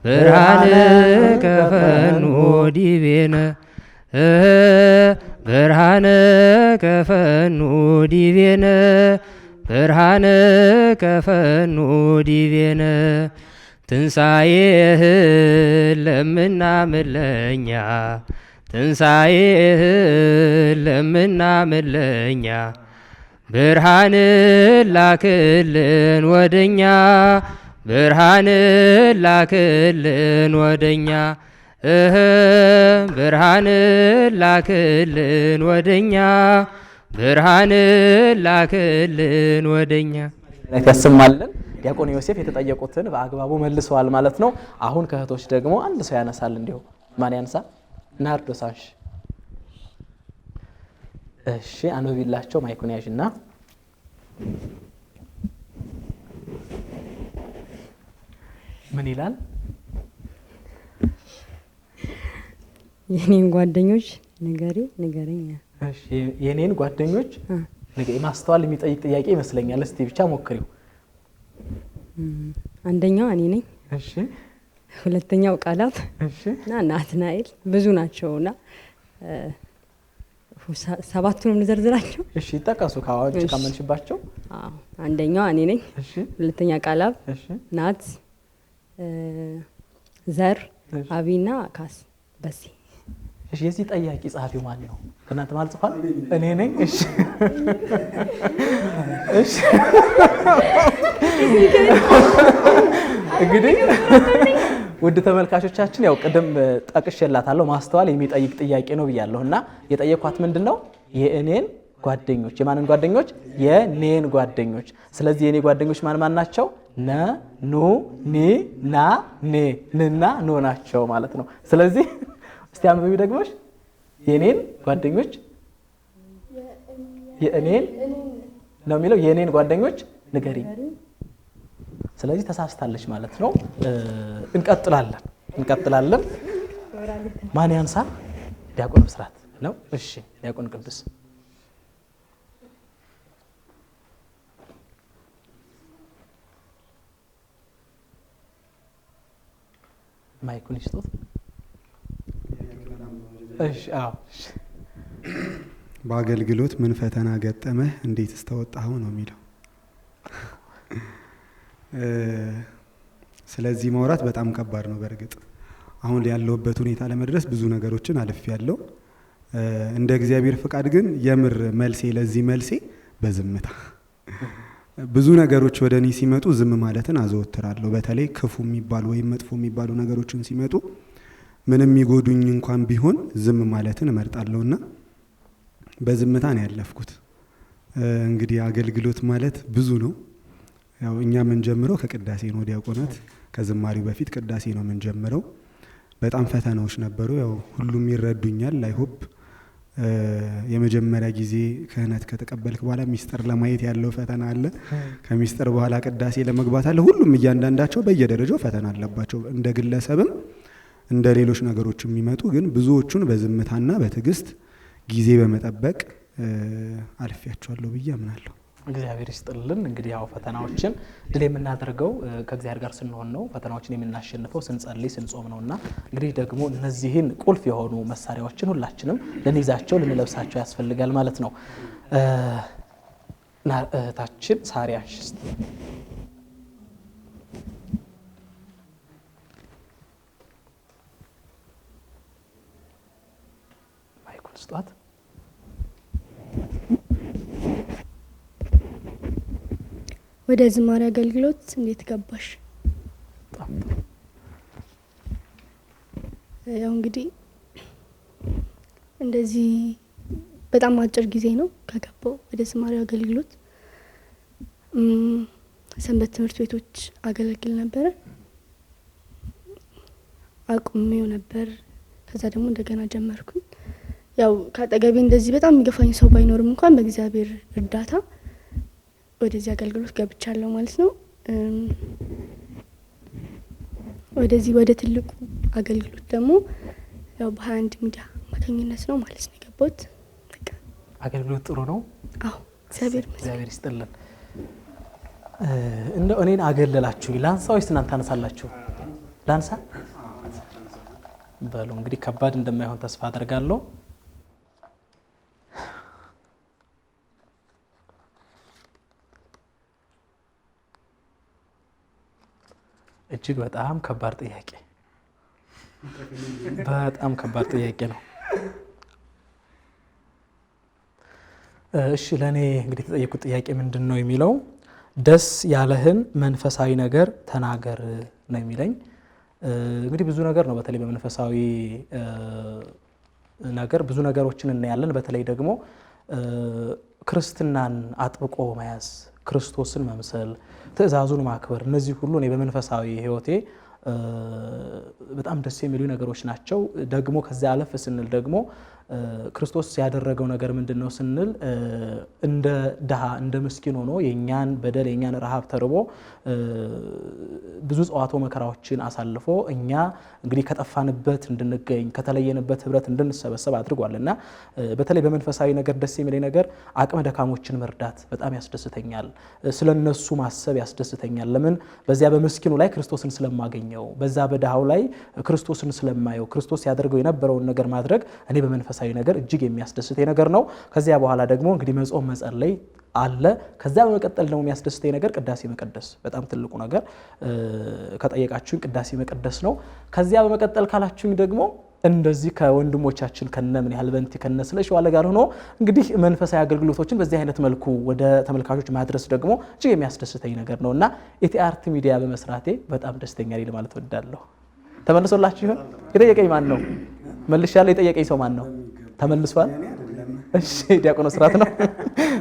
ብርሃንከ ፈኑ ዲቤነ ብርሃንከ ፈኑ ዲቤነ ብርሃንከ ፈኑ ዲቤነ ትንሣኤህን ለምናምን ለእኛ ትንሣኤህን ለምናምን ለእኛ ብርሃንን ላክልን ወደኛ ብርሃንን ላክልን ወደኛ ብርሃንን ላክልን ወደኛ ብርሃንን ላክልን ወደኛ ያሰማልን። ዲያቆን ዮሴፍ የተጠየቁትን በአግባቡ መልሰዋል ማለት ነው። አሁን ከእህቶች ደግሞ አንድ ሰው ያነሳል። እንዲሁ ማን ያንሳ? ናርዶሳሽ። እሺ አንብቢላቸው። ማይኩን ያዥና ምን ይላል? የኔን ጓደኞች ንገረኝ። እሺ የኔን ጓደኞች ማስተዋል የሚጠይቅ ጥያቄ ይመስለኛል። እስቲ ብቻ ሞክሪው። አንደኛው እኔ ነኝ። እሺ ሁለተኛው ቃላት እሺ እና ናትናኤል ብዙ ናቸውና ሰባቱንም ልዘርዝራቸው። እሺ ይጠቀሱ ካዋጭ ካመንሽባቸው። አንደኛው እኔ ነኝ። እሺ ሁለተኛ ቃላብ እሺ ናት ዘር አቢና ካስ በሲ። እሺ የዚህ ጠያቂ ጸሐፊው ማን ነው? ከእናንተ ማለት ጽፏል? እኔ ነኝ። እሺ እሺ እንግዲህ ውድ ተመልካቾቻችን ያው ቅድም ጠቅሼላታለሁ ማስተዋል የሚጠይቅ ጥያቄ ነው ብያለሁና የጠየኳት ምንድነው የእኔን ጓደኞች የማንን ጓደኞች? የኔን ጓደኞች። ስለዚህ የኔ ጓደኞች ማን ናቸው? ነ ኑ ኒ ና ኔ ንና ኖ ናቸው ማለት ነው። ስለዚህ እስቲ አንብቢ ደግሞሽ። የኔን ጓደኞች የእኔን ነው የሚለው የኔን ጓደኞች ንገሪኝ። ስለዚህ ተሳስታለች ማለት ነው። እንቀጥላለን። ማን ያንሳ? ዲያቆን ብስራት ነው። እሺ ዲያቆን ቅዱስ ማይኩን ይስጡት። እሺ አዎ በአገልግሎት ምን ፈተና ገጠመህ እንዴት እስተወጣኸው ነው የሚለው። ስለዚህ ማውራት በጣም ከባድ ነው። በእርግጥ አሁን ያለሁበት ሁኔታ ለመድረስ ብዙ ነገሮችን አልፌያለሁ። እንደ እግዚአብሔር ፍቃድ ግን የምር ለዚህ መልሴ በዝምታ ብዙ ነገሮች ወደ እኔ ሲመጡ ዝም ማለትን አዘወትራለሁ። በተለይ ክፉ የሚባሉ ወይም መጥፎ የሚባሉ ነገሮችን ሲመጡ ምንም የሚጎዱኝ እንኳን ቢሆን ዝም ማለትን እመርጣለሁና በዝምታ ነው ያለፍኩት። እንግዲህ አገልግሎት ማለት ብዙ ነው። ያው እኛ የምንጀምረው ከቅዳሴ ነው። ዲያቆናት ከዝማሬው በፊት ቅዳሴ ነው የምንጀምረው። በጣም ፈተናዎች ነበሩ። ያው ሁሉም ይረዱኛል። አይሆፕ የመጀመሪያ ጊዜ ክህነት ከተቀበልክ በኋላ ሚስጥር ለማየት ያለው ፈተና አለ። ከሚስጥር በኋላ ቅዳሴ ለመግባት አለ። ሁሉም እያንዳንዳቸው በየደረጃው ፈተና አለባቸው። እንደ ግለሰብም እንደ ሌሎች ነገሮች የሚመጡ ግን ብዙዎቹን በዝምታና በትዕግስት ጊዜ በመጠበቅ አልፌያቸዋለሁ ብዬ አምናለሁ። እግዚአብሔር ይስጥልን። እንግዲህ ያው ፈተናዎችን ድል የምናደርገው ከእግዚአብሔር ጋር ስንሆን ነው። ፈተናዎችን የምናሸንፈው ስንጸልይ ስንጾም ነውና እንግዲህ ደግሞ እነዚህን ቁልፍ የሆኑ መሳሪያዎችን ሁላችንም ልንይዛቸው ልንለብሳቸው ያስፈልጋል ማለት ነው። እህታችን ሳሪያሽ ማይኩን ስጧት። ወደ ዝማሬ አገልግሎት እንዴት ገባሽ? ያው እንግዲህ እንደዚህ በጣም አጭር ጊዜ ነው ከገባው ወደ ዝማሬ አገልግሎት። ሰንበት ትምህርት ቤቶች አገለግል ነበረ፣ አቁሜው ነበር። ከዛ ደግሞ እንደገና ጀመርኩኝ። ያው ከአጠገቤ እንደዚህ በጣም የሚገፋኝ ሰው ባይኖርም እንኳን በእግዚአብሔር እርዳታ ወደዚህ አገልግሎት ገብቻለሁ ማለት ነው። ወደዚህ ወደ ትልቁ አገልግሎት ደግሞ ያው በ21 ሚዲያ አማካኝነት ነው ማለት ነው የገባሁት። በቃ አገልግሎት ጥሩ ነው። አዎ እግዚአብሔር ይስጥልን። እንደው እኔን አገለላችሁ ላንሳ ወይስ እናንተ ታነሳላችሁ? ላንሳ በሉ እንግዲህ ከባድ እንደማይሆን ተስፋ አደርጋለሁ። እጅግ በጣም ከባድ ጥያቄ ነው። እሺ ለኔ እንግዲህ የተጠየቁት ጥያቄ ምንድነው የሚለው ደስ ያለህን መንፈሳዊ ነገር ተናገር ነው የሚለኝ። እንግዲህ ብዙ ነገር ነው። በተለይ በመንፈሳዊ ነገር ብዙ ነገሮችን እናያለን። በተለይ ደግሞ ክርስትናን አጥብቆ መያዝ፣ ክርስቶስን መምሰል፣ ትእዛዙን ማክበር፣ እነዚህ ሁሉ እኔ በመንፈሳዊ ህይወቴ በጣም ደስ የሚሉ ነገሮች ናቸው። ደግሞ ከዚያ አለፍ ስንል ደግሞ ክርስቶስ ያደረገው ነገር ምንድነው ስንል እንደ ድሃ እንደ ምስኪን ሆኖ የኛን በደል የኛን ረሃብ ተርቦ ብዙ ጸዋቶ መከራዎችን አሳልፎ እኛ እንግዲህ ከጠፋንበት እንድንገኝ ከተለየንበት ህብረት እንድንሰበሰብ አድርጓልና በተለይ በመንፈሳዊ ነገር ደስ የሚለኝ ነገር አቅመ ደካሞችን መርዳት በጣም ያስደስተኛል። ስለነሱ ማሰብ ያስደስተኛል። ለምን? በዚያ በምስኪኑ ላይ ክርስቶስን ስለማገኘው፣ በዛ በድሃው ላይ ክርስቶስን ስለማየው፣ ክርስቶስ ያደርገው የነበረውን ነገር ማድረግ እኔ በመንፈሳዊ ነገር እጅግ የሚያስደስተኝ ነገር ነው። ከዚያ በኋላ ደግሞ እንግዲህ መጾም መጸለይ አለ። ከዚያ በመቀጠል ደግሞ የሚያስደስተኝ ነገር ቅዳሴ መቀደስ በጣም ትልቁ ነገር ከጠየቃችሁኝ ቅዳሴ መቀደስ ነው። ከዚያ በመቀጠል ካላችሁኝ ደግሞ እንደዚህ ከወንድሞቻችን ከነምን ያህል በንቲ ከነስለሽ ዋለ ጋር ሆኖ እንግዲህ መንፈሳዊ አገልግሎቶችን በዚህ አይነት መልኩ ወደ ተመልካቾች ማድረስ ደግሞ እጅግ የሚያስደስተኝ ነገር ነውና ኢቲአርቲ ሚዲያ በመስራቴ በጣም ደስተኛ ነኝ ማለት ወዳለሁ። ተመልሶላችሁ ይሆን? የጠየቀኝ ማን ነው? መልሻለሁ። የጠየቀኝ ሰው ማን ነው? ተመልሷል። እሺ ዲያቆን ስራት ነው።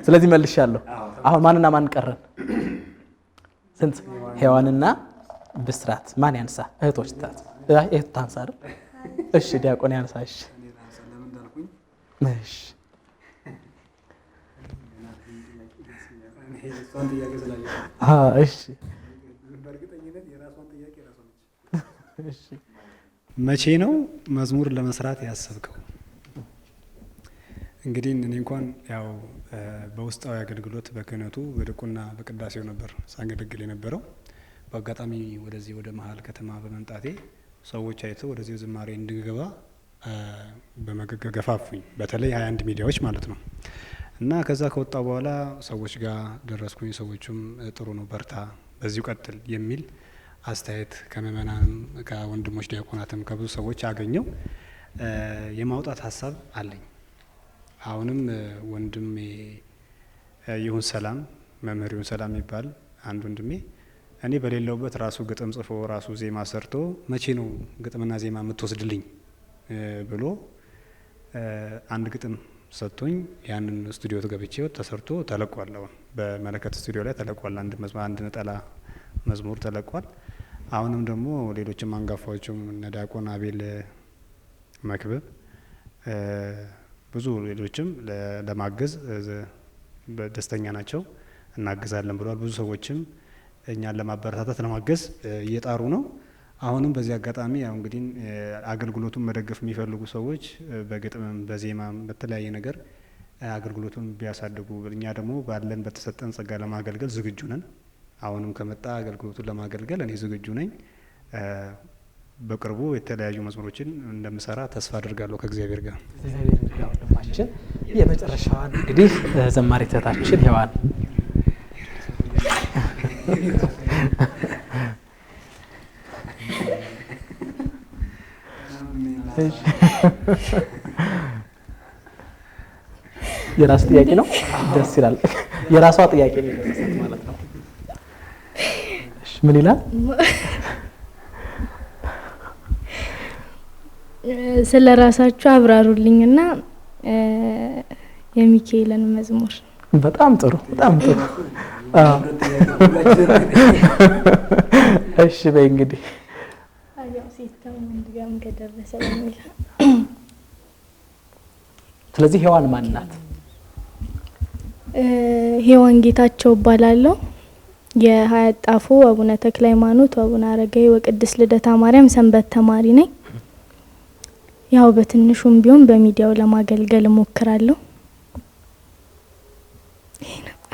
ስለዚህ መልሻለሁ። አሁን ማንና ማን ቀረን? ስንት? ሔዋንና ብስራት። ማን ያንሳ? እህቶች ታት እህት ታንሳ አይደል? እሺ ዲያቆን ያንሳ። እሺ እሺ እሺ መቼ ነው መዝሙር ለመስራት ያሰብከው? እንግዲህ እኔ እንኳን ያው በውስጣዊ አገልግሎት በክህነቱ በድቁና በቅዳሴው ነበር ሳገለግል የነበረው። በአጋጣሚ ወደዚህ ወደ መሀል ከተማ በመምጣቴ ሰዎች አይተው ወደዚህ ዝማሬ እንድገባ በመገፋፉኝ፣ በተለይ 21 ሚዲያዎች ማለት ነው። እና ከዛ ከወጣ በኋላ ሰዎች ጋር ደረስኩኝ። ሰዎቹም ጥሩ ነው በርታ፣ በዚሁ ቀጥል የሚል አስተያየት ከምእመናንም ከወንድሞች ዲያቆናትም ከብዙ ሰዎች አገኘው። የማውጣት ሀሳብ አለኝ። አሁንም ወንድሜ ይሁን ሰላም መምህር ይሁን ሰላም የሚባል አንድ ወንድሜ እኔ በሌለውበት ራሱ ግጥም ጽፎ ራሱ ዜማ ሰርቶ መቼ ነው ግጥምና ዜማ የምትወስድልኝ ብሎ አንድ ግጥም ሰጥቶኝ ያንን ስቱዲዮ ተገብቼው ተሰርቶ ተለቋል። አሁን በመለከት ስቱዲዮ ላይ ተለቋል። አንድ ነጠላ መዝሙር ተለቋል። አሁንም ደግሞ ሌሎችም አንጋፋዎችም እነ ዲያቆን አቤል መክብብ ብዙ ሌሎችም ለማገዝ ደስተኛ ናቸው፣ እናግዛለን ብለዋል። ብዙ ሰዎችም እኛን ለማበረታታት ለማገዝ እየጣሩ ነው። አሁንም በዚህ አጋጣሚ ያው እንግዲህ አገልግሎቱን መደገፍ የሚፈልጉ ሰዎች በግጥምም በዜማም በተለያየ ነገር አገልግሎቱን ቢያሳድጉ፣ እኛ ደግሞ ባለን በተሰጠን ጸጋ ለማገልገል ዝግጁ ነን። አሁንም ከመጣ አገልግሎቱን ለማገልገል እኔ ዝግጁ ነኝ። በቅርቡ የተለያዩ መዝሙሮችን እንደምሰራ ተስፋ አድርጋለሁ ከእግዚአብሔር ጋር። ወንድማችን የመጨረሻዋን እንግዲህ ዘማሪት እህታችን ሔዋን የራስ ጥያቄ ነው። ደስ ይላል። የራሷ ጥያቄ ነው ማለት ነው። እሺ ምን ይላል? ስለ ራሳችሁ አብራሩልኝና የሚካኤልን መዝሙር። በጣም ጥሩ በጣም ጥሩ። እሺ በይ እንግዲህ አያው ሲስተም እንደጋም ከደረሰ በሚል ስለዚህ ሔዋን ማን ናት? ሔዋን ጌታቸው እባላለሁ። የሀያት ጣፎ አቡነ ተክለ ሃይማኖት አቡነ አረጋዊ ወቅድስት ልደታ ማርያም ሰንበት ተማሪ ነኝ። ያው በትንሹም ቢሆን በሚዲያው ለማገልገል እሞክራለሁ።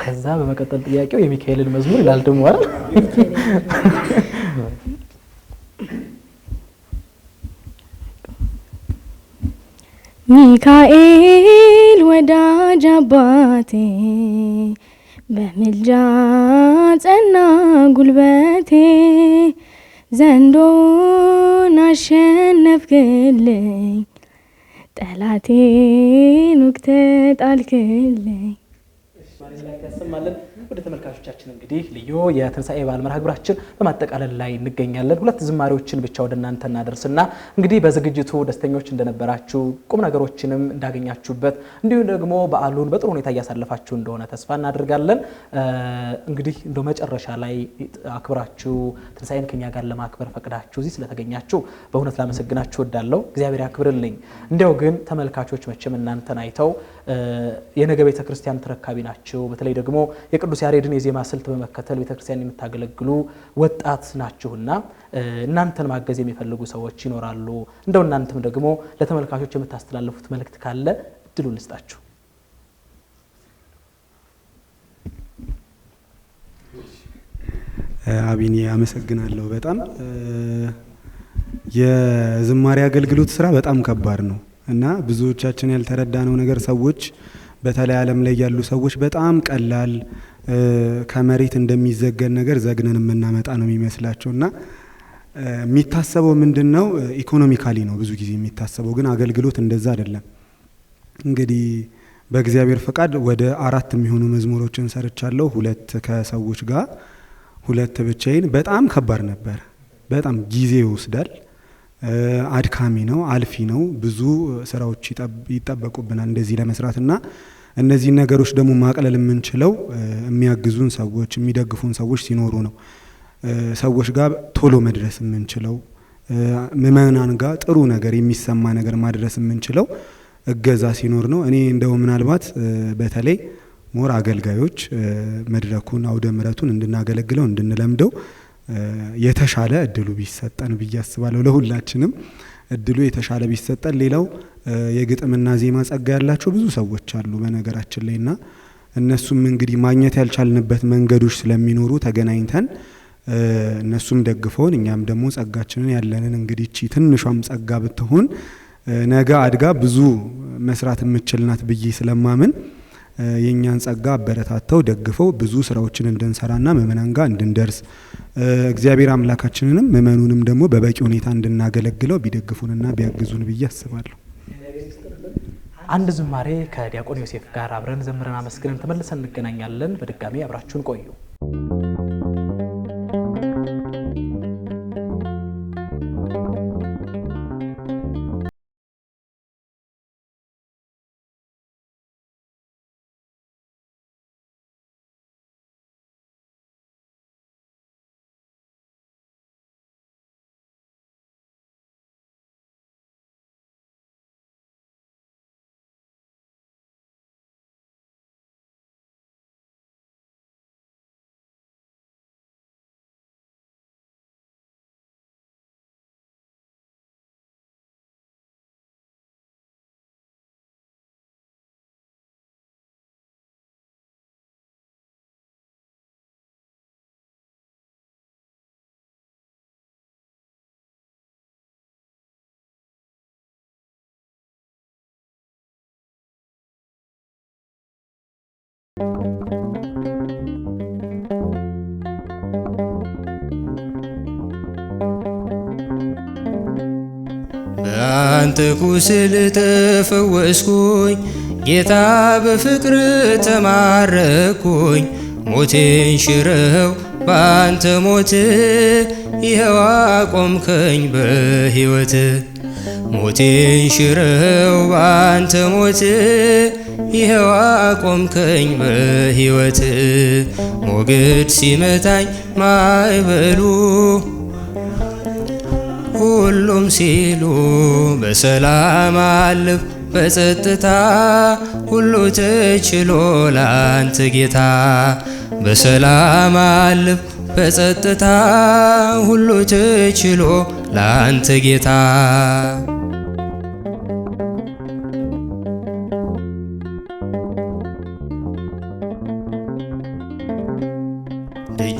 ከዛ በመቀጠል ጥያቄው የሚካኤልን መዝሙር ይላል ደግሞ አይደል? ሚካኤል ወዳጅ አባቴ በምልጃ ጸና ጉልበቴ ዘንዶን አሸነፍክልኝ ጠላቴን ወግተህ ጣልክልኝ። ያሰማልን። ወደ ተመልካቾቻችን እንግዲህ ልዩ የትንሳኤ በዓል መርሃ ግብራችን በማጠቃለል ላይ እንገኛለን። ሁለት ዝማሬዎችን ብቻ ወደ እናንተ እናደርስና እንግዲህ በዝግጅቱ ደስተኞች እንደነበራችሁ ቁም ነገሮችንም እንዳገኛችሁበት እንዲሁም ደግሞ በዓሉን በጥሩ ሁኔታ እያሳለፋችሁ እንደሆነ ተስፋ እናደርጋለን። እንግዲህ እንደው መጨረሻ ላይ አክብራችሁ ትንሳኤን ከኛ ጋር ለማክበር ፈቅዳችሁ እዚህ ስለተገኛችሁ በእውነት ላመሰግናችሁ እወዳለሁ። እግዚአብሔር ያክብርልኝ። እንዲያው ግን ተመልካቾች መቼም እናንተን አይተው የነገ ቤተክርስቲያን ተረካቢ ናቸው። በተለይ ደግሞ የቅዱስ ያሬድን የዜማ ስልት በመከተል ቤተክርስቲያን የምታገለግሉ ወጣት ናችሁና እናንተን ማገዝ የሚፈልጉ ሰዎች ይኖራሉ። እንደው እናንተም ደግሞ ለተመልካቾች የምታስተላልፉት መልእክት ካለ እድሉን ልስጣችሁ። አቢኒ አመሰግናለሁ። በጣም የዝማሬ አገልግሎት ስራ በጣም ከባድ ነው እና ብዙዎቻችን ያልተረዳነው ነገር ሰዎች በተለይ ዓለም ላይ ያሉ ሰዎች በጣም ቀላል ከመሬት እንደሚዘገን ነገር ዘግነን የምናመጣ ነው የሚመስላቸው እና የሚታሰበው ምንድነው ኢኮኖሚካሊ ነው ብዙ ጊዜ የሚታሰበው፣ ግን አገልግሎት እንደዛ አይደለም። እንግዲህ በእግዚአብሔር ፈቃድ ወደ 4 የሚሆኑ መዝሙሮችን ሰርቻለሁ። 2 ከሰዎች ጋር 2 ብቻዬን። በጣም ከባድ ነበር። በጣም ጊዜ ይወስዳል። አድካሚ ነው፣ አልፊ ነው። ብዙ ስራዎች ይጠበቁብናል እንደዚህ ለመስራትና እነዚህ ነገሮች ደግሞ ማቅለል የምንችለው የሚያግዙን ሰዎች የሚደግፉን ሰዎች ሲኖሩ ነው። ሰዎች ጋር ቶሎ መድረስ የምንችለው ምእመናን ጋር ጥሩ ነገር የሚሰማ ነገር ማድረስ የምንችለው እገዛ ሲኖር ነው። እኔ እንደው ምናልባት በተለይ ሞር አገልጋዮች መድረኩን አውደ ምሕረቱን እንድናገለግለው እንድንለምደው የተሻለ እድሉ ቢሰጠን ብዬ አስባለሁ። ለሁላችንም እድሉ የተሻለ ቢሰጠን። ሌላው የግጥምና ዜማ ጸጋ ያላቸው ብዙ ሰዎች አሉ በነገራችን ላይና እነሱም እንግዲህ ማግኘት ያልቻልንበት መንገዶች ስለሚኖሩ ተገናኝተን እነሱም ደግፈውን እኛም ደግሞ ጸጋችንን ያለንን እንግዲህ እቺ ትንሿም ጸጋ ብትሆን ነገ አድጋ ብዙ መስራት የምችል ናት ብዬ ስለማምን የኛን ጸጋ አበረታተው ደግፈው ብዙ ስራዎችን እንድንሰራና ምእመናን ጋር እንድንደርስ እግዚአብሔር አምላካችንንም ምእመኑንም ደግሞ በበቂ ሁኔታ እንድናገለግለው ቢደግፉንና ቢያግዙን ብዬ አስባለሁ። አንድ ዝማሬ ከዲያቆን ዮሴፍ ጋር አብረን ዘምረን አመስግነን ተመልሰን እንገናኛለን። በድጋሚ አብራችሁን ቆዩ። በአንተ ቁስል ተፈወስኩኝ ጌታ በፍቅር ተማረኩኝ። ሞቴን ሽረው በአንተ ሞት ይኸው አቆምከኝ በሕይወት። ሞቴን ሽረው በአንተ ሞት ይኸው አቆምከኝ በሕይወት። ሞገድ ሲመታኝ ማዕበሉ ሁሉም ሲሉ በሰላም አለፍ በጸጥታ ሁሉ ተችሎ ላንተ ጌታ። በሰላም አለፍ በጸጥታ ሁሉ ተችሎ ላንተ ጌታ።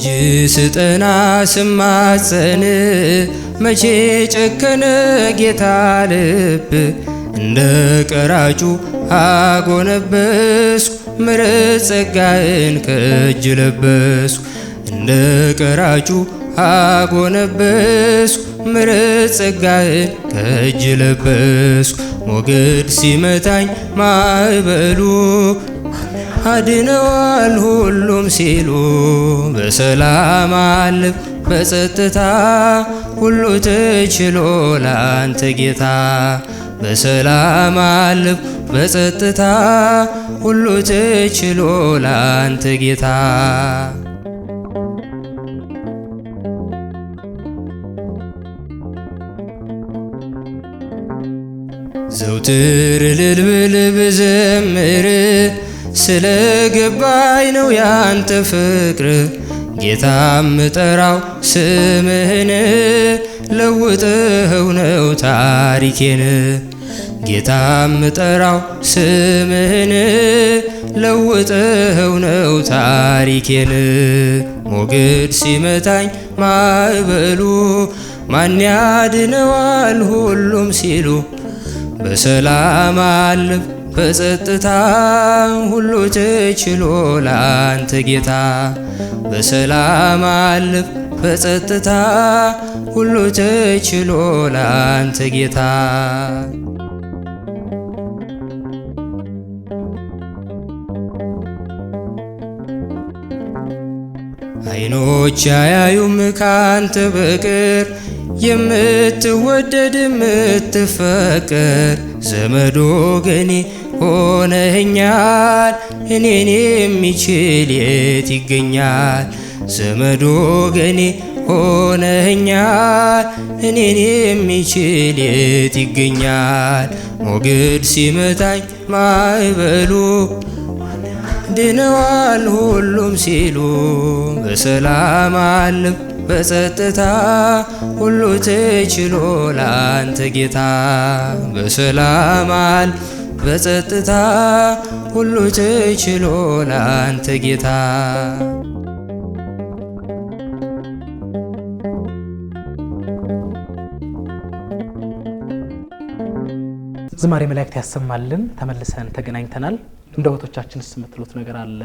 እጅ ስጠና ስማጸን መቼ ጨከነ ጌታ ልብ እንደ ቀራጩ አጎነበስኩ ምሕረት ጸጋህን ከእጅ ለበስኩ እንደ ቀራጩ አጎነበስኩ ምሕረት ጸጋህን ከእጅ ለበስኩ ሞገድ ሲመታኝ ማዕበሉ አድነዋል ሁሉም ሲሉ በሰላም አለፍ በጸጥታ ሁሉ ተችሎ ላንተ ጌታ በሰላም አለፍ በጸጥታ ሁሉ ተችሎ ላንተ ጌታ ዘውትር እልል ብል ብዘምር ስለ ገባኝ ነው ያንተ ፍቅር ጌታ ምጠራው ስምህን ለውጠው ነው ታሪኬን ጌታ ምጠራው ስምህን ለውጠው ነው ታሪኬን ሞገድ ሲመታኝ ማዕበሉ ማን ያድነዋል ሁሉም ሲሉ በሰላም አለፍ በጸጥታ ሁሉ ተችሎ ላንተ ጌታ በሰላም አለፍ በጸጥታ ሁሉ ተችሎ ላንተ ጌታ አይኖች አያዩም ካንተ በቀር የምትወደድ የምትፈቀር ዘመድ ወገኔ ሆነኛል እኔን የሚችል የት ይገኛል ዘመድ ወገኔ ሆነኛል እኔን የሚችል የት ይገኛል ሞገድ ሲመታኝ ማዕበሉ ድነዋል ሁሉም ሲሉ በሰላም አለፍ በጸጥታ ሁሉ ተችሎ ላንተ ጌታ በሰላም አለፍ በጸጥታ ሁሉ ተችሎ ላንተ ጌታ ዝማሬ መላእክት ያሰማልን። ተመልሰን ተገናኝተናል። እንደ ወቶቻችንስ የምትሉት ነገር አለ?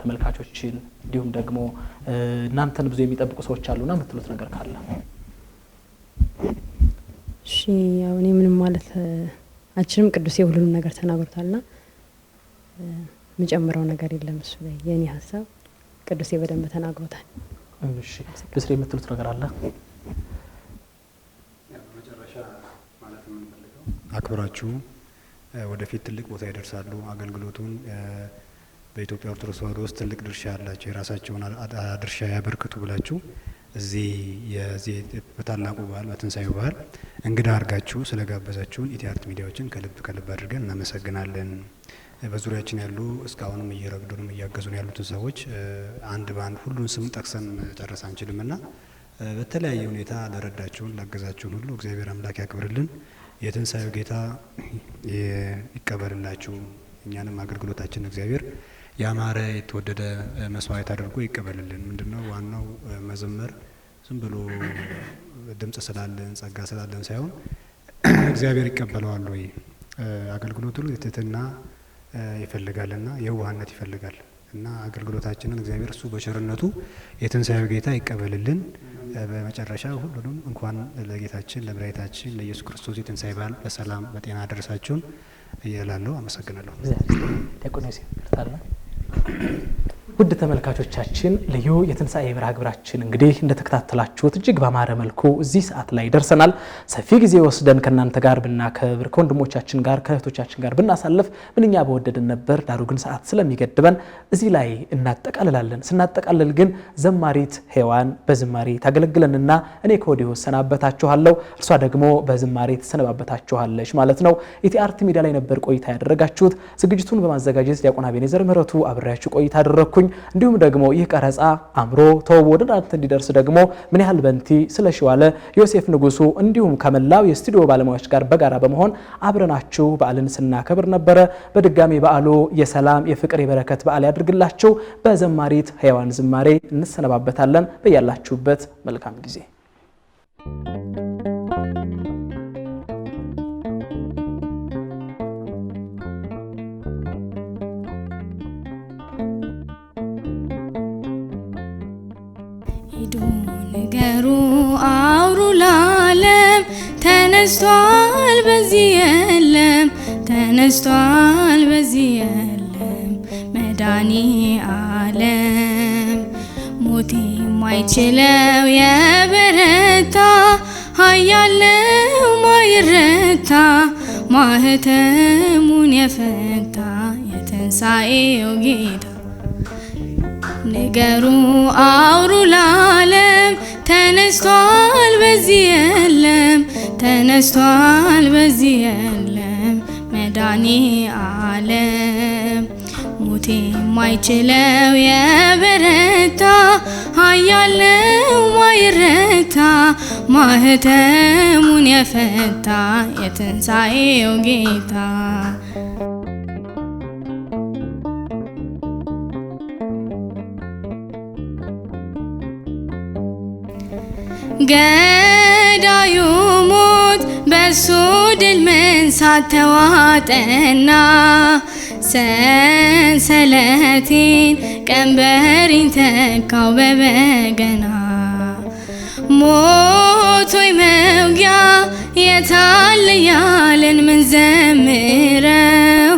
ተመልካቾችን እንዲሁም ደግሞ እናንተን ብዙ የሚጠብቁ ሰዎች አሉና የምትሉት ነገር ካለ? እሺ ያው እኔ ምንም ማለት አችንም ቅዱሴ ሁሉንም ነገር ተናግሮታልና የምጨምረው ነገር የለም። እሱ ላይ የኔ ሀሳብ ቅዱሴ በደንብ ተናግሮታል። እሺ ብስሬ የምትሉት ነገር አለ? አክብራችሁ ወደፊት ትልቅ ቦታ ይደርሳሉ። አገልግሎቱን በኢትዮጵያ ኦርቶዶክስ ተዋሕዶ ውስጥ ትልቅ ድርሻ ያላቸው የራሳቸውን ድርሻ ያበርክቱ ብላችሁ እዚህ በታላቁ በዓል በትንሳኤው በዓል እንግዳ አድርጋችሁ ስለጋበዛችሁን ኢቲአርት ሚዲያዎችን ከልብ አድርገን እናመሰግናለን። በዙሪያችን ያሉ እስካሁንም እየረዱንም እያገዙን ያሉትን ሰዎች አንድ በአንድ ሁሉን ስም ጠቅሰን ጨረስ አንችልምና በተለያየ ሁኔታ ለረዳችሁን ላገዛችሁን ሁሉ እግዚአብሔር አምላክ ያክብርልን። የትንሳኤው ጌታ ይቀበልላችሁ። እኛንም አገልግሎታችን እግዚአብሔር ያማረ የተወደደ መስዋዕት አድርጎ ይቀበልልን። ምንድነው ዋናው መዘመር ዝም ብሎ ድምጽ ስላለን ጸጋ ስላለን ሳይሆን እግዚአብሔር ይቀበለዋል ወይ? አገልግሎቱ ትህትና ይፈልጋልና የዋህነት ይፈልጋል እና አገልግሎታችንን እግዚአብሔር እሱ በቸርነቱ የትንሳኤው ጌታ ይቀበልልን። በመጨረሻ ሁሉንም እንኳን ለጌታችን ለመድኃኒታችን ለኢየሱስ ክርስቶስ የትንሳኤ በዓል በሰላም በጤና አደረሳችሁን እያላለሁ አመሰግናለሁ። ዲያቆኖስ ይርታል። ውድ ተመልካቾቻችን ልዩ የትንሳኤ መርሃ ግብራችን እንግዲህ እንደተከታተላችሁት እጅግ ባማረ መልኩ እዚህ ሰዓት ላይ ደርሰናል። ሰፊ ጊዜ ወስደን ከናንተ ጋር ብናከብር ከወንድሞቻችን ጋር ከእህቶቻችን ጋር ብናሳልፍ ምንኛ በወደድን ነበር። ዳሩ ግን ሰዓት ስለሚገድበን እዚህ ላይ እናጠቃልላለን። ስናጠቃልል ግን ዘማሪት ሔዋን በዝማሬ ታገለግለንና እኔ ከወዲሁ ሰናበታችኋለሁ፣ እርሷ ደግሞ በዝማሬ ትሰነባበታችኋለች ማለት ነው። ኢቲአርት ሚዲያ ላይ ነበር ቆይታ ያደረጋችሁት። ዝግጅቱን በማዘጋጀት ዲያቆን አቤኔዘር ምህረቱ አብሬያችሁ ቆይታ አደረኩኝ። እንዲሁም ደግሞ ይህ ቀረጻ አምሮ ተውቦ ወደ እናንተ እንዲደርስ ደግሞ ምን ያህል በንቲ ስለሽዋለ ዮሴፍ ንጉሱ እንዲሁም ከመላው የስቱዲዮ ባለሙያዎች ጋር በጋራ በመሆን አብረናችሁ በዓልን ስናከብር ነበረ። በድጋሚ በዓሉ የሰላም የፍቅር የበረከት በዓል ያድርግላችሁ። በዘማሪት ሔዋን ዝማሬ እንሰነባበታለን። በያላችሁበት መልካም ጊዜ ንገሩ አውሩ ለዓለም ተነስቷል በዚህ የለም ተነስቷል በዚህ የለም መድኃኔዓለም ሞት የማይችለው የበረታ ኃያል ነው ማይረታ ማህተሙን የፈታ የትንሣኤው ጌታ ንገሩ አውሩ ለዓለም ተነስቷል በዚህ የለም ተነስቷል በዚህ የለም መድኃኔዓለም ሞት የማይችለው የበረታ ኃያል ነው ማይረታ ማህተሙን የፈታ የትንሣኤው ጌታ ገዳዩ ሞት በሱ ድል መንሳት ተዋጠና ሰንሰለቴን ቀንበሬን ተካው በበገና ሞት ሆይ መውጊያ የታለ ያለን ምን ዘምረው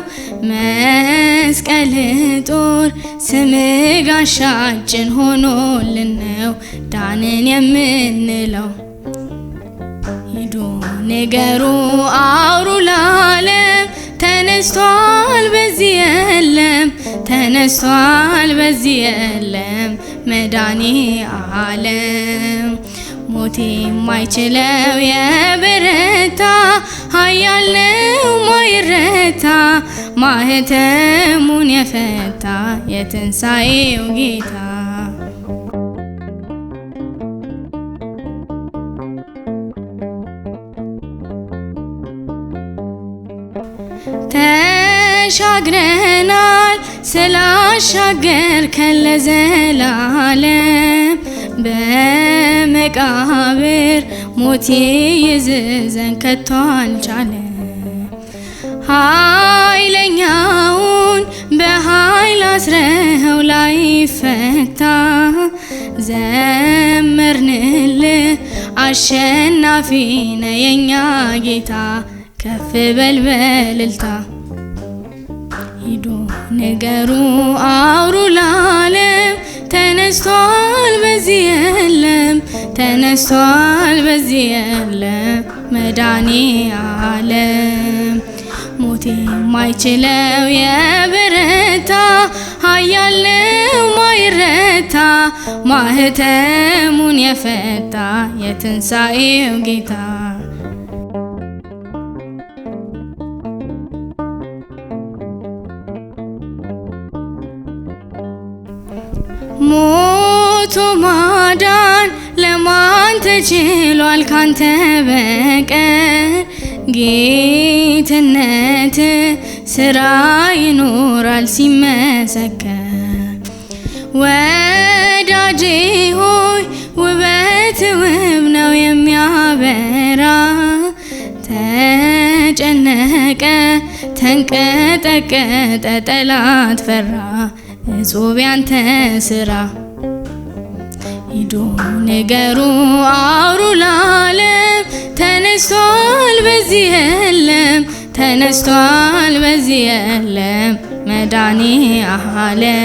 መስቀል ጦር ስም ጋሻችን ሆኖልን ነው ዳንን የምንለው ሂዱ ንገሩ አውሩ ለዓለም ተነስቷል በዚህ የለም ተነስቷል በዚህ የለም መድኃኔዓለም ሞት የማይችለው የበረታ ኃያል ነው ማይረታ ማህተሙን የፈታ የትንሣኤው ጌታ ተሻግረናል ስላሻገርከን ለዘላለም በመቃብር ሞት ይዘዘን ከቶ አልቻለም ኃይለኛውን በኃይል አስረኸው ላይፈታ ዘመርንልህ አሸናፊ ነህ የኛ ጌታ ከፍ በል በእልልታ ሂዱ ንገሩ አውሩ ለዓለም ተነስቷል በዚህ የለም ተነስቷል በዚህ የለም መድኃኔዓለም ሞት የማይችለው የበረታ ኃያል ነው ማይረታ ማህተሙን የፈታ የትንሣኤው ጌታ ሞቶ ማዳን ለማን ተችሏል ካንተ በቀር ጌትነት ስራ ይኖራል ሲመሰከር ወዳጄ ሆይ ውበት ውብ ነው የሚያበራ ተጨነቀ ተንቀጠቀጠ ጠላት ፈራ እጹብ ያንተ ስራ ሂዱ ንገሩ አውሩ ለዓለም ተነስቷል በዚህ የለም ተነስቷል በዚህ የለም መድኃኔዓለም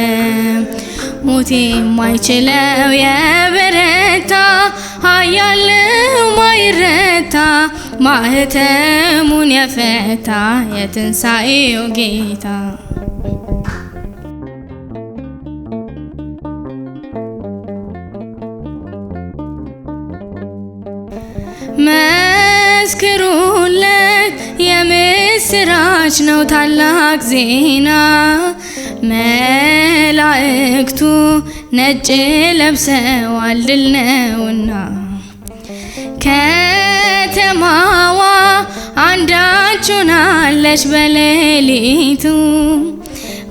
ሞት የማይችለው የበረታ ኃያል ነው ማይረታ ማህተሙን የፈታ የትንሣኤው ጌታ መስክሩለት የምስራች ነው ታላቅ ዜና መላእክቱ ነጭ ለብሰዋል ድል ነውና ከተማዋ አንዳች ሆናለች በሌሊቱ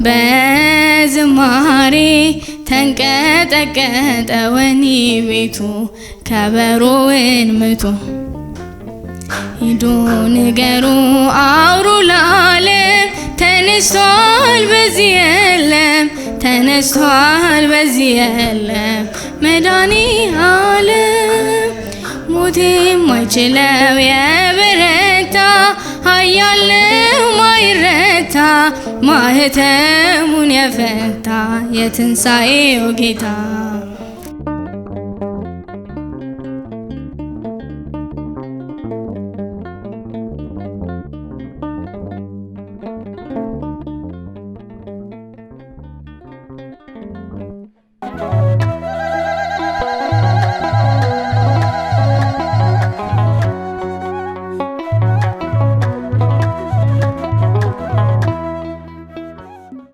በዝማሬ ተንቀጠቀጠ ወህኒ ቤቱ ከበሮውን ምቱ ሂዱ ንገሩ አውሩ ለዓለም ተነስቷል በዚህ የለም ተነስቷል በዚህ የለም መድኃኔዓለም ሞት የማይችለው የበረታ ኃያል ነው ማይረታ ማህተሙን የፈታ የትንሣኤው ጌታ